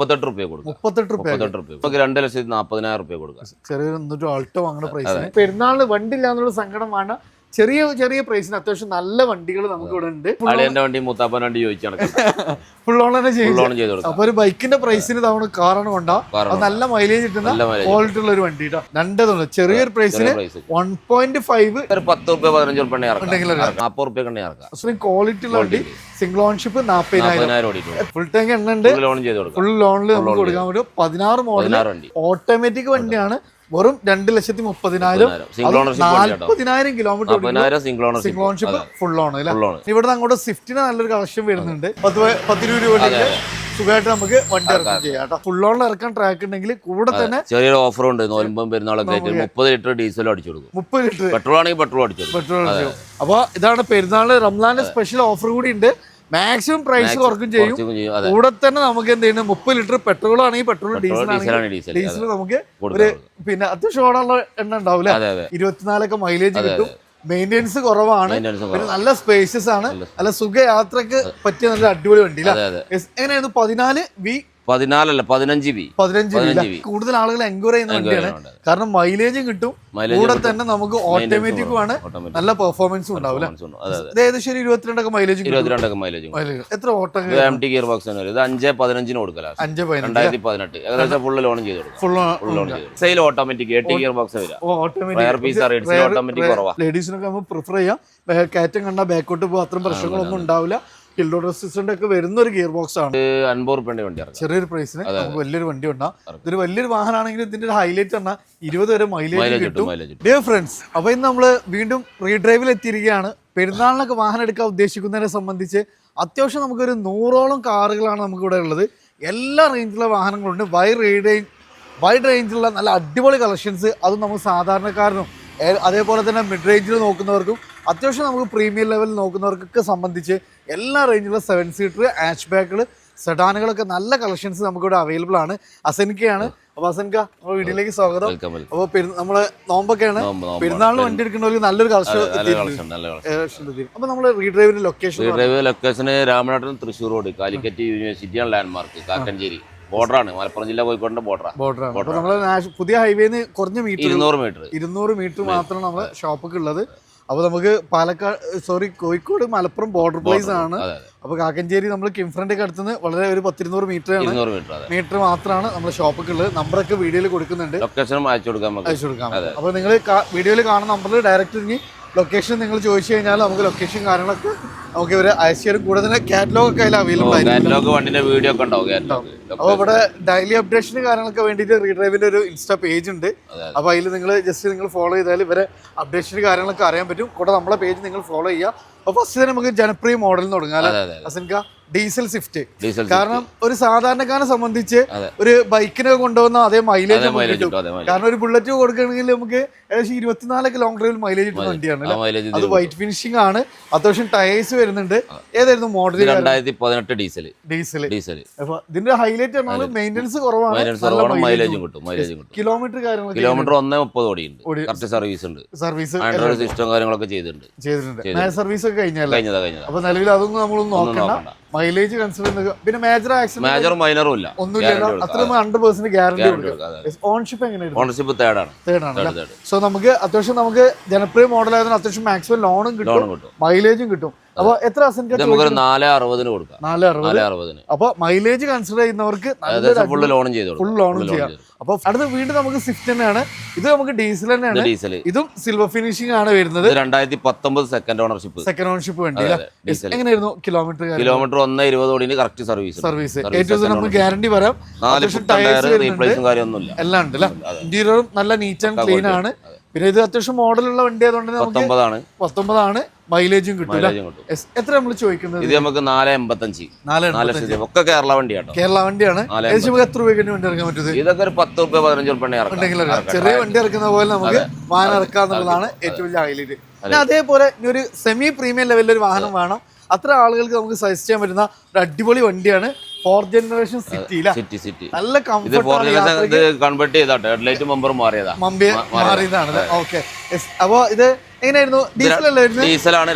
38 രൂപ കൊടുക്കാം. 38 രൂപ. നമുക്ക് 2,40,000 രൂപ കൊടുക്കാം. ചെറിയൊരു ആൾട്ടോ വാങ്ങുന്ന പ്രൈസിന് പെരുന്നാളിന് വണ്ടി ഇല്ലാന്നുള്ള സങ്കടം വേണ്ട. ചെറിയ ചെറിയ പ്രൈസിന് അത്യാവശ്യം നല്ല വണ്ടികൾ നമുക്ക് ഇവിടെ ഉണ്ട്. അളിയന്റെ വണ്ടി മൂത്താപ്പന്റെ വണ്ടി ചോദിച്ചാണ് ഫുൾ ഓൺ തന്നെ ചെയ്തു. അപ്പൊ ഒരു ബൈക്കിന്റെ പ്രൈസിന് തവണ കാറാണ് കൊണ്ടാവും. നല്ല മൈലേജ് കിട്ടുന്ന ക്വാളിറ്റി ഉള്ള ഒരു വണ്ടി കേട്ടോ. രണ്ടേതുണ്ട് ചെറിയൊരു പ്രൈസിന് 1.5 10 രൂപ 15 രൂപ 40 രൂപ ക്വാളിറ്റി ഉള്ള വണ്ടി. Single ownership 40,000. ഫുൾ ടാങ്ക് എണ്ണ ഉണ്ട്. ഫുൾ ലോണിൽ നമുക്ക് കൊടുക്കാൻ പറ്റും. 16 മോഡൽ ഓട്ടോമാറ്റിക് വണ്ടിയാണ്. വെറും 2,30,000. 40,000 kilometre single ownership full on. ഇവിടെ അങ്ങോട്ട് സ്വിഫ്റ്റിന് നല്ലൊരു കളക്ഷൻ വരുന്നുണ്ട്. 10-20 രൂപ സുഖമായിട്ട് നമുക്ക് വണ്ടി ഇറക്കാൻ ചെയ്യാം. ഫുൾ ഓണിൽ ഇറക്കാൻ ട്രാക്ക് ഉണ്ടെങ്കിൽ കൂടെ തന്നെ ചെറിയൊരു ഓഫർ ഉണ്ട്. നോയമ്പും പെരുന്നാളൊക്കെ 30 ലിറ്റർ ഡീസൽ അടിച്ചു കൊടുക്കും. 30 ലിറ്റർ പെട്രോൾ ആണെങ്കിൽ പെട്രോൾ അടിച്ചു. അപ്പൊ ഇതാണ് പെരുന്നാള് റംസാന്റെ സ്പെഷ്യൽ ഓഫർ കൂടി ഉണ്ട്. മാക്സിമം പ്രൈസ് കുറക്കും ചെയ്യും. കൂടെ തന്നെ നമുക്ക് എന്ത് ചെയ്യുന്നത് 30 ലിറ്റർ പെട്രോൾ ആണെങ്കിൽ പെട്രോൾ, ഡീസൽ നമുക്ക് ഒരു പിന്നെ അത്യാവശ്യം ഓടാനുള്ള എണ്ണ ഉണ്ടാവില്ല. 24 മൈലേജ് കിട്ടും. മെയിൻ്റെനൻസ് കുറവാണ്. പിന്നെ നല്ല സ്പേസസ് ആണ്. നല്ല സുഖ യാത്രക്ക് പറ്റിയ നല്ല അടിപൊളി വണ്ടി. എങ്ങനെയായിരുന്നു? 15 കൂടുതൽ ആളുകൾ എൻക്വയറി ചെയ്യുന്ന വണ്ടിയാണ്. കാരണം മൈലേജും കിട്ടും, കൂടെ തന്നെ നമുക്ക് ഓട്ടോമാറ്റിക്കും ആണ്. നല്ല പെർഫോമൻസും ഉണ്ടാവില്ല. ഏകദേശം 22 മൈലേജ്. എത്ര ഓട്ടം? Gear box 5-15 കൊടുക്കല. 2018 ഏകദേശം ഫുൾ ലോൺ ചെയ്ത് കൊടുക്കും. ഓട്ടോമാറ്റിക് 8 ഗിയർ ബോക്സ് ഓട്ടോമാറ്റിക് കുറവാ. ലേഡീസിനൊക്കെ നമ്മൾ പ്രിഫർ ചെയ്യാം. കയറ്റം കണ്ടാൽ ബാക്കോട്ട് പോകും. അത്രയും പ്രശ്നങ്ങളൊന്നും ഉണ്ടാവില്ല. ഒക്കെ വരുന്ന ഒരു ഗിയർ ബോക്സ് ആണ്. 50 രൂപയുടെ വണ്ടി. ചെറിയൊരു പ്രൈസിന് നമുക്ക് വലിയൊരു വണ്ടി ഉണ്ടാവും. ഇതൊരു വലിയൊരു വാഹനമാണെങ്കിൽ ഇതിന്റെ ഹൈലൈറ്റ് പറഞ്ഞാൽ 20 വരെ മൈലേജ് കിട്ടും. ഡിയർ ഫ്രണ്ട്സ്, അപ്പൊ ഇന്ന് നമ്മള് വീണ്ടും റീഡ്രൈവിൽ എത്തിയിരിക്കുകയാണ്. പെരുന്നാളിനൊക്കെ വാഹനം എടുക്കാൻ ഉദ്ദേശിക്കുന്നതിനെ സംബന്ധിച്ച് അത്യാവശ്യം നമുക്കൊരു 100ഓളം കാറുകളാണ് നമുക്ക് ഇവിടെ ഉള്ളത്. എല്ലാ റേഞ്ചിലുള്ള വാഹനങ്ങളുണ്ട്. വൈഡ് റേഞ്ചിലുള്ള നല്ല അടിപൊളി കളക്ഷൻസ്. അതും നമുക്ക് സാധാരണക്കാരനും അതേപോലെ തന്നെ മിഡ് റേഞ്ചിൽ നോക്കുന്നവർക്കും അത്യാവശ്യം നമുക്ക് പ്രീമിയം ലെവലിൽ നോക്കുന്നവർക്കൊക്കെ സംബന്ധിച്ച് എല്ലാ റേഞ്ചിലുള്ള 7 സീറ്റർ, ഹാച്ച് ബാക്കുകൾ, സെഡാനുകളൊക്കെ നല്ല കളക്ഷൻസ് നമുക്കിവിടെ അവൈലബിൾ ആണ്. അസൻകയാണ്. അപ്പൊ അസൻക, നമ്മുടെ വീട്ടിലേക്ക് സ്വാഗതം. അപ്പൊ നമ്മള് നോമ്പൊക്കെയാണ്. പെരുന്നാളിന് വണ്ടി എടുക്കുന്നവർക്ക് നല്ലൊരു കളക്ഷൻ. അപ്പൊ നമ്മള് റീഡ്രൈവിന്റെ ലൊക്കേഷൻ രാമനാട്ടൻ, തൃശ്ശൂർ റോഡ്, കാലിക്കറ്റ് യൂണിവേഴ്സിറ്റിയാണ് ലാൻഡ്മാർക്ക്. കാക്കഞ്ചേരി ബോർഡറാണ്. മലപ്പുറം ജില്ല, കോഴിക്കോടിന്റെ ബോർഡറാണ്. നമ്മള് പുതിയ ഹൈവേന്ന് കുറഞ്ഞ മീറ്റർ 200 മീറ്റർ മാത്രമാണ് നമ്മളെ ഷോപ്പൊക്കെ ഉള്ളത്. അപ്പോൾ നമുക്ക് കോഴിക്കോട് മലപ്പുറം ബോർഡർ പ്ലേസ് ആണ്. അപ്പോൾ കാക്കഞ്ചേരി നമ്മൾ കിംഫ്രണ്ടിന്റെ അടുത്തുനിന്ന് വളരെ ഒരു 10-200 മീറ്റർ മാത്രമാണ് നമ്മുടെ ഷോപ്പൊക്കെ ഉള്ളത്. നമ്പറൊക്കെ വീഡിയോയിൽ കൊടുക്കുന്നുണ്ട്. അയച്ചു കൊടുക്കാം. അപ്പോൾ നിങ്ങൾ വീഡിയോയിൽ കാണുന്ന നമ്പറിൽ ഡയറക്റ്റ് ഇനി ലൊക്കേഷൻ നിങ്ങൾ ചോദിച്ചു കഴിഞ്ഞാൽ നമുക്ക് ലൊക്കേഷൻ കാര്യങ്ങളൊക്കെ നമുക്ക് ഇവര് അയച്ചു. കൂടെ തന്നെ കാറ്റലോഗ് ഒക്കെ അതിൽ അവൈലബിൾ ആയിരിക്കും. അപ്പോൾ ഇവിടെ ഡെയിലി അപ്ഡേഷന് കാര്യങ്ങളൊക്കെ വേണ്ടിയിട്ട് റീഡ്രൈവിന്റെ ഒരു ഇൻസ്റ്റാ പേജ് ഉണ്ട്. അപ്പോൾ അതിൽ നിങ്ങൾ ജസ്റ്റ് ഫോളോ ചെയ്താൽ ഇവരെ അപ്ഡേഷന് കാര്യങ്ങളൊക്കെ അറിയാൻ പറ്റും. കൂടെ നമ്മളെ പേജ് നിങ്ങൾ ഫോളോ ചെയ്യുക. അപ്പോൾ ഫസ്റ്റ് തന്നെ നമുക്ക് ജനപ്രിയ മോഡൽ തുടങ്ങാം. അസൻക, ഡീസൽ സ്വിഫ്റ്റ്. കാരണം ഒരു സാധാരണക്കാരനെ സംബന്ധിച്ച് ഒരു ബൈക്കിനെ കൊണ്ടുപോകുന്ന അതേ മൈലേജ് കിട്ടും. കാരണം ഒരു ബുള്ളറ്റ് കൊടുക്കുകയാണെങ്കിൽ നമുക്ക് ഏകദേശം 24 ലോങ് ഡ്രൈവിൽ മൈലേജ് കിട്ടുന്ന വണ്ടിയാണ്. അത് വൈറ്റ് ഫിനിഷിംഗ് ആണ്. അത്യാവശ്യം ടയേഴ്സ് വരുന്നുണ്ട്. ഏതായിരുന്നു മോഡൽ? 2018 ഡീസൽ. അപ്പൊ ഇതിന്റെ ഹൈലൈറ്റ് പറഞ്ഞാൽ മെയിൻ്റെനൻസ് കുറവാണ്. കിലോമീറ്റർ 130 ഓടിയുണ്ട്. സർവീസ് സിസ്റ്റം കാര്യങ്ങളൊക്കെ ചെയ്തിട്ടുണ്ട്. സർവീസ് ഒക്കെ കഴിഞ്ഞാൽ അപ്പൊ നിലവിൽ അതൊന്നും നമ്മളൊന്നും നോക്കണ്ട. മൈലേജ് കൺസിഡർ ചെയ്യുന്നത്. പിന്നെ മേജർ മേജർ മൈനറും ഇല്ല. ഒന്നുമില്ല. അത്ര 100% ഗ്യാരണ്ടി കൊടുക്കും. ഓൺഷിപ്പ് എങ്ങനെയാണ്? ഓൺഷിപ്പ് തേർഡ് ആണ്. സോ നമുക്ക് അത്യാവശ്യം നമുക്ക് ജനപ്രിയ മോഡൽ ആയതുകൊണ്ട് അത്യാവശ്യം മാക്സിമം ലോണും കിട്ടും, മൈലേജും കിട്ടും. അപ്പൊ എത്ര 460 കൊടുക്കാം. 460. അപ്പൊ മൈലേജ് കൺസിഡർ ചെയ്യുന്നവർക്ക് ഫുൾ ലോണും ചെയ്യാം. അപ്പൊ അടുത്ത വീണ്ടും നമുക്ക് സ്വിഫ്റ്റ് തന്നെയാണ്. ഇത് നമുക്ക് ഡീസൽ തന്നെയാണ്. ഇതും സിൽവർ ഫിനിഷിംഗ് ആണ് വരുന്നത്. 2019 സെക്കൻഡ് ഓണർഷിപ്പ് വേണ്ടി. എങ്ങനെയായിരുന്നു കിലോമീറ്റർ? 120 ഓടിന് correct service. ഏറ്റവും നമുക്ക് ഗ്യാരണ്ടി പറയാം. എല്ലാം ഉണ്ട് അല്ലെ. ഇന്റീരിയറും നല്ല നീറ്റ് ആൻഡ് ക്ലീൻ ആണ്. പിന്നെ ഇത് അത്യാവശ്യം മോഡലുള്ള വണ്ടി ആയതുകൊണ്ട് 19 മൈലേജും കിട്ടും. എത്ര നമ്മൾ ചോദിക്കുന്നത്? ഇത് നമുക്ക് 485 ഒക്കെ കേരള വണ്ടിയാണ്. ഏകദേശം എത്ര രൂപയ്ക്ക് വണ്ടി ഇറക്കാൻ പറ്റുന്നത്? ഇതൊക്കെ ഒരു 10 രൂപ 15 രൂപ ചെറിയ വണ്ടി ഇറക്കുന്ന പോലെ നമുക്ക് വാഹനം ഇറക്കാന്നുള്ളതാണ് ഏറ്റവും വലിയ ഹൈലൈറ്റ്. പിന്നെ അതേപോലെ ഇനി ഒരു സെമി പ്രീമിയം ലെവലിൽ ഒരു വാഹനം വേണം. അത്ര ആളുകൾക്ക് നമുക്ക് സജസ്റ്റ് ചെയ്യാൻ പറ്റുന്ന ഒരു അടിപൊളി വണ്ടിയാണ് 4th ജനറേഷൻ സിറ്റി. നല്ല മാറിയതാണ്. ഓക്കെ. അപ്പൊ ഇത് എങ്ങനെയായിരുന്നു? ഡീസലാണ്.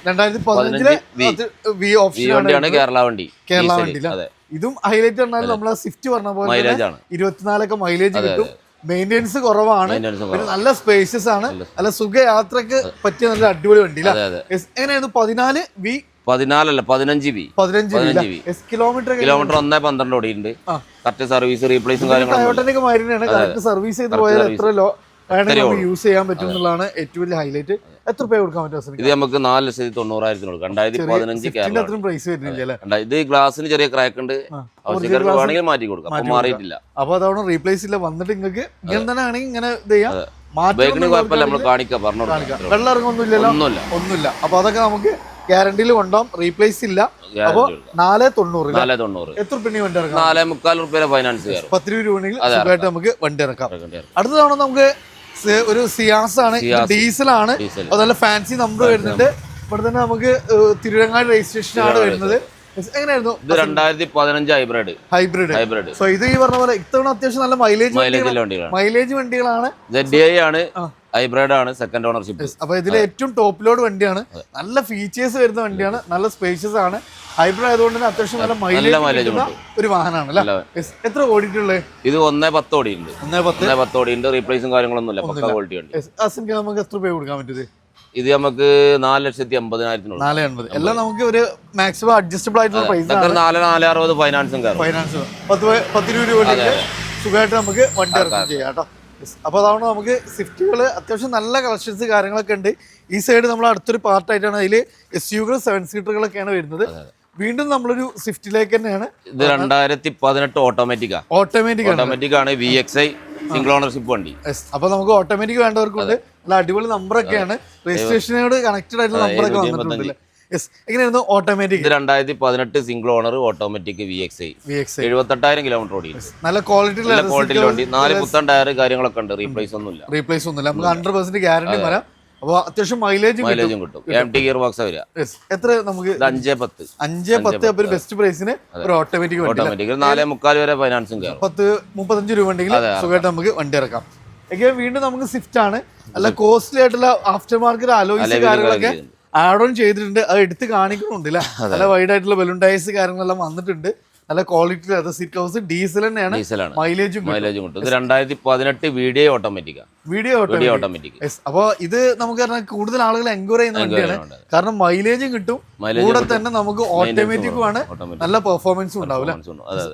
2015 വി ഓപ്ഷൻ കേരള വണ്ടി. കേരള വണ്ടി ഇതും ഹൈലൈറ്റ് പറഞ്ഞാൽ നമ്മൾ സ്വിഫ്റ്റ് പറഞ്ഞ പോലെ മൈലേജ് ആണ് 24 മൈലേജ് കിട്ടും. മെയിൻ്റെനൻസ് കുറവാണ്, പിന്നെ നല്ല സ്പേഷ്യസ് ആണ്, നല്ല സുഖയാത്രക്ക് പറ്റിയ നല്ല അടിപൊളി വണ്ടി. എങ്ങനെയായിരുന്നു 15 കിലോമീറ്റർ 1.12 ഓടിയിട്ടുണ്ട്. കറക്റ്റ് സർവീസ് റീപ്ലേസും കാര്യങ്ങളും സർവീസ് ചെയ്ത് പോയാൽ എത്ര യൂസ് ചെയ്യാൻ പറ്റും എന്നുള്ളതാണ് ഏറ്റവും വലിയ ഹൈലൈറ്റ്. എത്ര രൂപ കൊടുക്കാൻ പറ്റും? ഇത് നമുക്ക് 4,90,000 കൊടുക്കാം. 2015 പ്രൈസ് വരുന്നില്ല. ഇത് ഗ്ലാസിന് ചെറിയ ക്രാക്ക് ഉണ്ട്, വേണമെങ്കിൽ മാറ്റി കൊടുക്കാം, മാറിയിട്ടില്ല. അപ്പൊ അതാണ് റീപ്ലേസ് ഇല്ല. വന്നിട്ട് നിങ്ങൾക്ക് ഇങ്ങനെ തന്നെ ആണെങ്കിൽ ഇങ്ങനെ ഇത് ചെയ്യാം. നമ്മൾ കാണിക്കാം, പറഞ്ഞു വെള്ളം ഇറങ്ങൊന്നുമില്ലല്ലോ, ഒന്നുമില്ല. അപ്പൊ അതൊക്കെ നമുക്ക് ഗ്യാരണ്ടിയിൽ കൊണ്ടുപോകാം. റീപ്ലേസ് ഇല്ല. അപ്പൊ 490. എത്ര രൂപ വണ്ടി ഇറക്കാം? 4.25 ഫൈനാൻസ് 10 രൂപ നമുക്ക് വണ്ടി ഇറക്കാം. അടുത്ത തവണ നമുക്ക് ഒരു സിയാസ് ആണ്, ഡീസലാണ്. അത് നല്ല ഫാൻസി നമ്പർ വരുന്നുണ്ട്. ഇവിടെ തന്നെ നമുക്ക് തിരുവരങ്ങാട് രജിസ്ട്രേഷൻ ആണ് വരുന്നത്. എങ്ങനെയായിരുന്നു? ഇത് 2015 ഹൈബ്രിഡ്. സോ ഇത് ഈ പറഞ്ഞ പോലെ ഇത്തവണ അത്യാവശ്യം നല്ല മൈലേജ് വണ്ടികളാണ്. ZDI ആണ്, ഹൈബ്രിഡ് ആണ്, സെക്കൻഡ് ഓണർഷിപ്പ്. അപ്പൊ ഇതിൽ ഏറ്റവും ടോപ്പ് ലോഡ് വണ്ടിയാണ്. നല്ല ഫീച്ചേഴ്സ് വരുന്ന വണ്ടിയാണ്, നല്ല സ്പേഷ്യസ് ആണ്. ഹൈബ്രിഡ് ആയതുകൊണ്ട് തന്നെ അത്യാവശ്യം നല്ല മൈലേജ് ഒരു വാഹനമാണ് അല്ലേ? എത്ര ഓടിയിട്ടുള്ളത്? ഇത് 1.10 ഓടിയുണ്ട്. 1.10 ഓടിയുണ്ട്. റീപ്ലേസും കാര്യങ്ങളൊന്നും ഇല്ല, പക്ക ക്വാളിറ്റി ഉണ്ട്. നമുക്ക് എത്ര രൂപ കൊടുക്കാൻ പറ്റുന്നത്? ഇത് നമുക്ക് 4,80,000. 480. എല്ലാം നമുക്ക് ഒരു മാക്സിമം അഡ്ജസ്റ്റബിൾ ആയിട്ടുള്ള പ്രൈസ്. 4,60 ഫൈനാൻസും 10 രൂപ സുഖമായിട്ട് നമുക്ക് വണ്ടി ഇറക്കാൻ ചെയ്യാം കേട്ടോ. അപ്പോൾ അതാണ് നമുക്ക് സ്വിഫ്റ്റുകൾ അത്യാവശ്യം നല്ല കളക്ഷൻസ് കാര്യങ്ങളൊക്കെ ഉണ്ട്. ഈ സൈഡ് നമ്മൾ അടുത്തൊരു പാർട്ടായിട്ടാണ് അതിൽ SUV 7 സീറ്ററുകളൊക്കെയാണ് വരുന്നത്. വീണ്ടും നമ്മളൊരു സ്വിഫ്റ്റിലേക്ക് തന്നെയാണ്. ഇത് 2018 ഓട്ടോമാറ്റിക് ആണ്, VXI സിംഗിൾ ഓണർഷിപ്പ് വണ്ടി. അപ്പൊ നമുക്ക് ഓട്ടോമാറ്റിക് വേണ്ടവർക്കുണ്ട്. നല്ല അടിപൊളി നമ്പറൊക്കെയാണ്, രജിസ്ട്രേഷനോട് കണക്റ്റഡ് ആയിട്ടുള്ള നമ്പറൊക്കെ വന്നിട്ടുണ്ട്. എങ്ങനെയായിരുന്നു automatic? 2018 single owner automatic VXI 78,000 kilometre ഓടി. നല്ല ക്വാളിറ്റി വണ്ടി. 4 പുത്തൻ ടയർ കാര്യങ്ങളൊക്കെ ഉണ്ട്. റീപ്ലേസ് ഒന്നുമില്ല. നമുക്ക് 100% ഗ്യാരണ്ടി വരാം. അപ്പോൾ അത്യാവശ്യം മൈലേജും കിട്ടും. MT ഗിയർ ബോക്സ് വരിക. എത്ര നമുക്ക്? 5.10 ഒരു ബെസ്റ്റ് പ്രൈസിന് ഒരു ഓട്ടോമാറ്റിക് 4.25 വരെ ഫൈനാൻസും 35 രൂപ ഉണ്ടെങ്കിൽ സുഖമായിട്ട് നമുക്ക് വണ്ടി ഇറക്കാം. വീണ്ടും നമുക്ക് സ്വിഫ്റ്റ് ആണ്. നല്ല കോസ്റ്റ്ലി ആയിട്ടുള്ള ആഫ്റ്റർ മാർക്കറ്റ് അലോയ്സ് കാര്യങ്ങളൊക്കെ ആഡ് ഓൺ ചെയ്തിട്ടുണ്ട്. അത് എടുത്ത് കാണിക്കുന്നുണ്ട് അല്ലേ? നല്ല വൈഡ് ആയിട്ടുള്ള ബലൂൺ ടയേഴ്സ് കാര്യങ്ങളെല്ലാം വന്നിട്ടുണ്ട്. നല്ല ക്വാളിറ്റി സീറ്റ് കവേഴ്സ്. ഡീസൽ തന്നെയാണ്, മൈലേജും കിട്ടും. 2018 VDI ഓട്ടോമാറ്റിക്. അപ്പൊ ഇത് നമുക്ക് കൂടുതൽ ആളുകൾ എൻക്വയറി ചെയ്യുന്ന വണ്ടിയാണ്. കാരണം മൈലേജും കിട്ടും, കൂടെ തന്നെ നമുക്ക് ഓട്ടോമാറ്റിക്കും ആണ്, നല്ല പെർഫോമൻസും ഉണ്ടാവില്ല.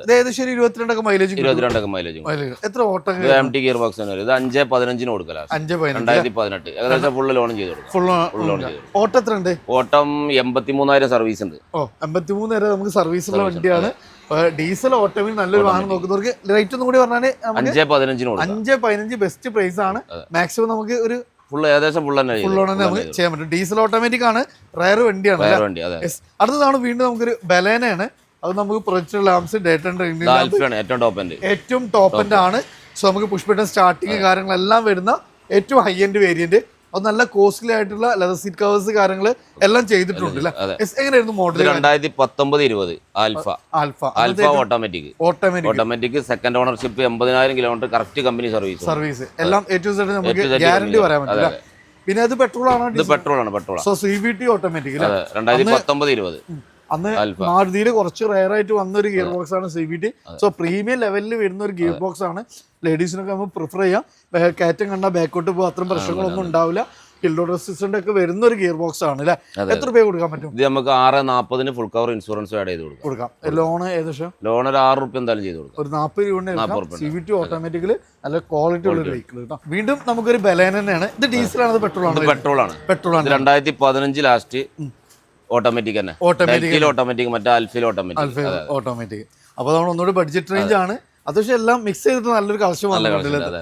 ഇത് ഏകദേശം 22 മൈലേജ്. എത്ര ഓട്ടം? MT ഗിയർ ബോക്സ് ആണ്. ഇത് 5.15 കൊടുക്കല. 2018 ഏകദേശം ഫുള്ള് ലോൺ ചെയ്ത് കൊടുക്കും. ഓട്ടം എത്ര ഉണ്ട്? ഓട്ടം 83,000 സർവീസ് ഉണ്ട്. 83 വരെ നമുക്ക് സർവീസ് ഉള്ള വണ്ടിയാണ്. ഡീസൽ ഓട്ടോമിൽ നല്ലൊരു വാഹനം നോക്കുന്നവർക്ക് റേറ്റ് ഒന്നും കൂടി പറഞ്ഞാൽ 5.15 ബെസ്റ്റ് പ്രൈസ് ആണ്. മാക്സിമം നമുക്ക് ഒരു ഫുൾ നമുക്ക് ചെയ്യാൻ പറ്റും. ഡീസൽ ഓട്ടോമാറ്റിക് ആണ്, റയർ വണ്ടിയാണ്. അടുത്തതാണ് വീണ്ടും നമുക്കൊരു ബലേനയാണ്. അത് നമുക്ക് പ്രൊജക്ടർ ലാംപ്സ്, ഏറ്റവും ടോപ്പ് എൻഡ് ആണ്. സോ നമുക്ക് പുഷ് ബട്ടൺ സ്റ്റാർട്ടിങ് കാര്യങ്ങളെല്ലാം വരുന്ന ഏറ്റവും ഹൈ എൻഡ് വേരിയന്റ്. അത് നല്ല കോസ്റ്റ്ലി ആയിട്ടുള്ള ലെതർ സീറ്റ് കവേഴ്സ് കാര്യങ്ങൾ എല്ലാം ചെയ്തിട്ടുണ്ട്. എങ്ങനെയായിരുന്നു model? 2019-20 alpha automatic second ownership 80,000 kilometre correct company service എല്ലാം നമുക്ക് ഗ്യാരണ്ടി പറയാൻ പറ്റില്ല. പിന്നെ അത് പെട്രോൾ ആണ്. ഇത് പെട്രോൾ. സോ CVT ഓട്ടോമാറ്റിക് 2019-20 അന്ന് മാരുതിയിൽ കുറച്ച് റയർ ആയിട്ട് വന്ന ഒരു ഗിയർ ബോക്സ് ആണ് CVT. സോ പ്രീമിയം ലെവലിൽ വരുന്ന ഒരു ഗിയർ ബോക്സ് ആണ്. ലേഡീസിനൊക്കെ നമുക്ക് പ്രിഫർ ചെയ്യാം. കയറ്റം കണ്ടാൽ ബാക്കോട്ട് പോകും, അത്രയും പ്രശ്നങ്ങളൊന്നും ഉണ്ടാവില്ല. ഹിൽഡോർ റെസിസ്റ്റന്റ് ഒക്കെ വരുന്ന ഒരു ഗിയർ ബോക്സ് ആണ് അല്ലേ? എത്ര രൂപ കൊടുക്കാൻ പറ്റും? ഇത് നമുക്ക് 6.40 ഫുൾ കവർ ഇൻഷുറൻസ് ആഡ് ചെയ്ത് കൊടുക്കാം. ലോൺ ഏകദേശം ലോൺ ഒരു 6 രൂപ എന്തായാലും ചെയ്ത് കൊടുക്കാം. ഒരു 40 രൂപ. CVT ഓട്ടോമാറ്റിക്കല് നല്ല ക്വാളിറ്റി ഉള്ള ഒരു വെഹിക്കിൾ കേട്ടോ. വീണ്ടും നമുക്കൊരു ബലേന തന്നെയാണ്. ഇത് ഡീസൽ ആണ്, പെട്രോൾ ആണ്? പെട്രോൾ ആണ്. 2015 ലാസ്റ്റ് ഓട്ടോമാറ്റിക് തന്നെ. ഓട്ടോമാറ്റിക് മറ്റേ ആൽഫയിൽ ഓട്ടോമാറ്റിക്. അപ്പോൾ നമ്മൾ ഒന്നുകൂടി ബഡ്ജറ്റ് റേഞ്ച് ആണ്. അത്യാവശ്യം എല്ലാം മിക്സ് ചെയ്തിട്ട് നല്ലൊരു കളക്ഷൻ വന്നിട്ടുണ്ട്.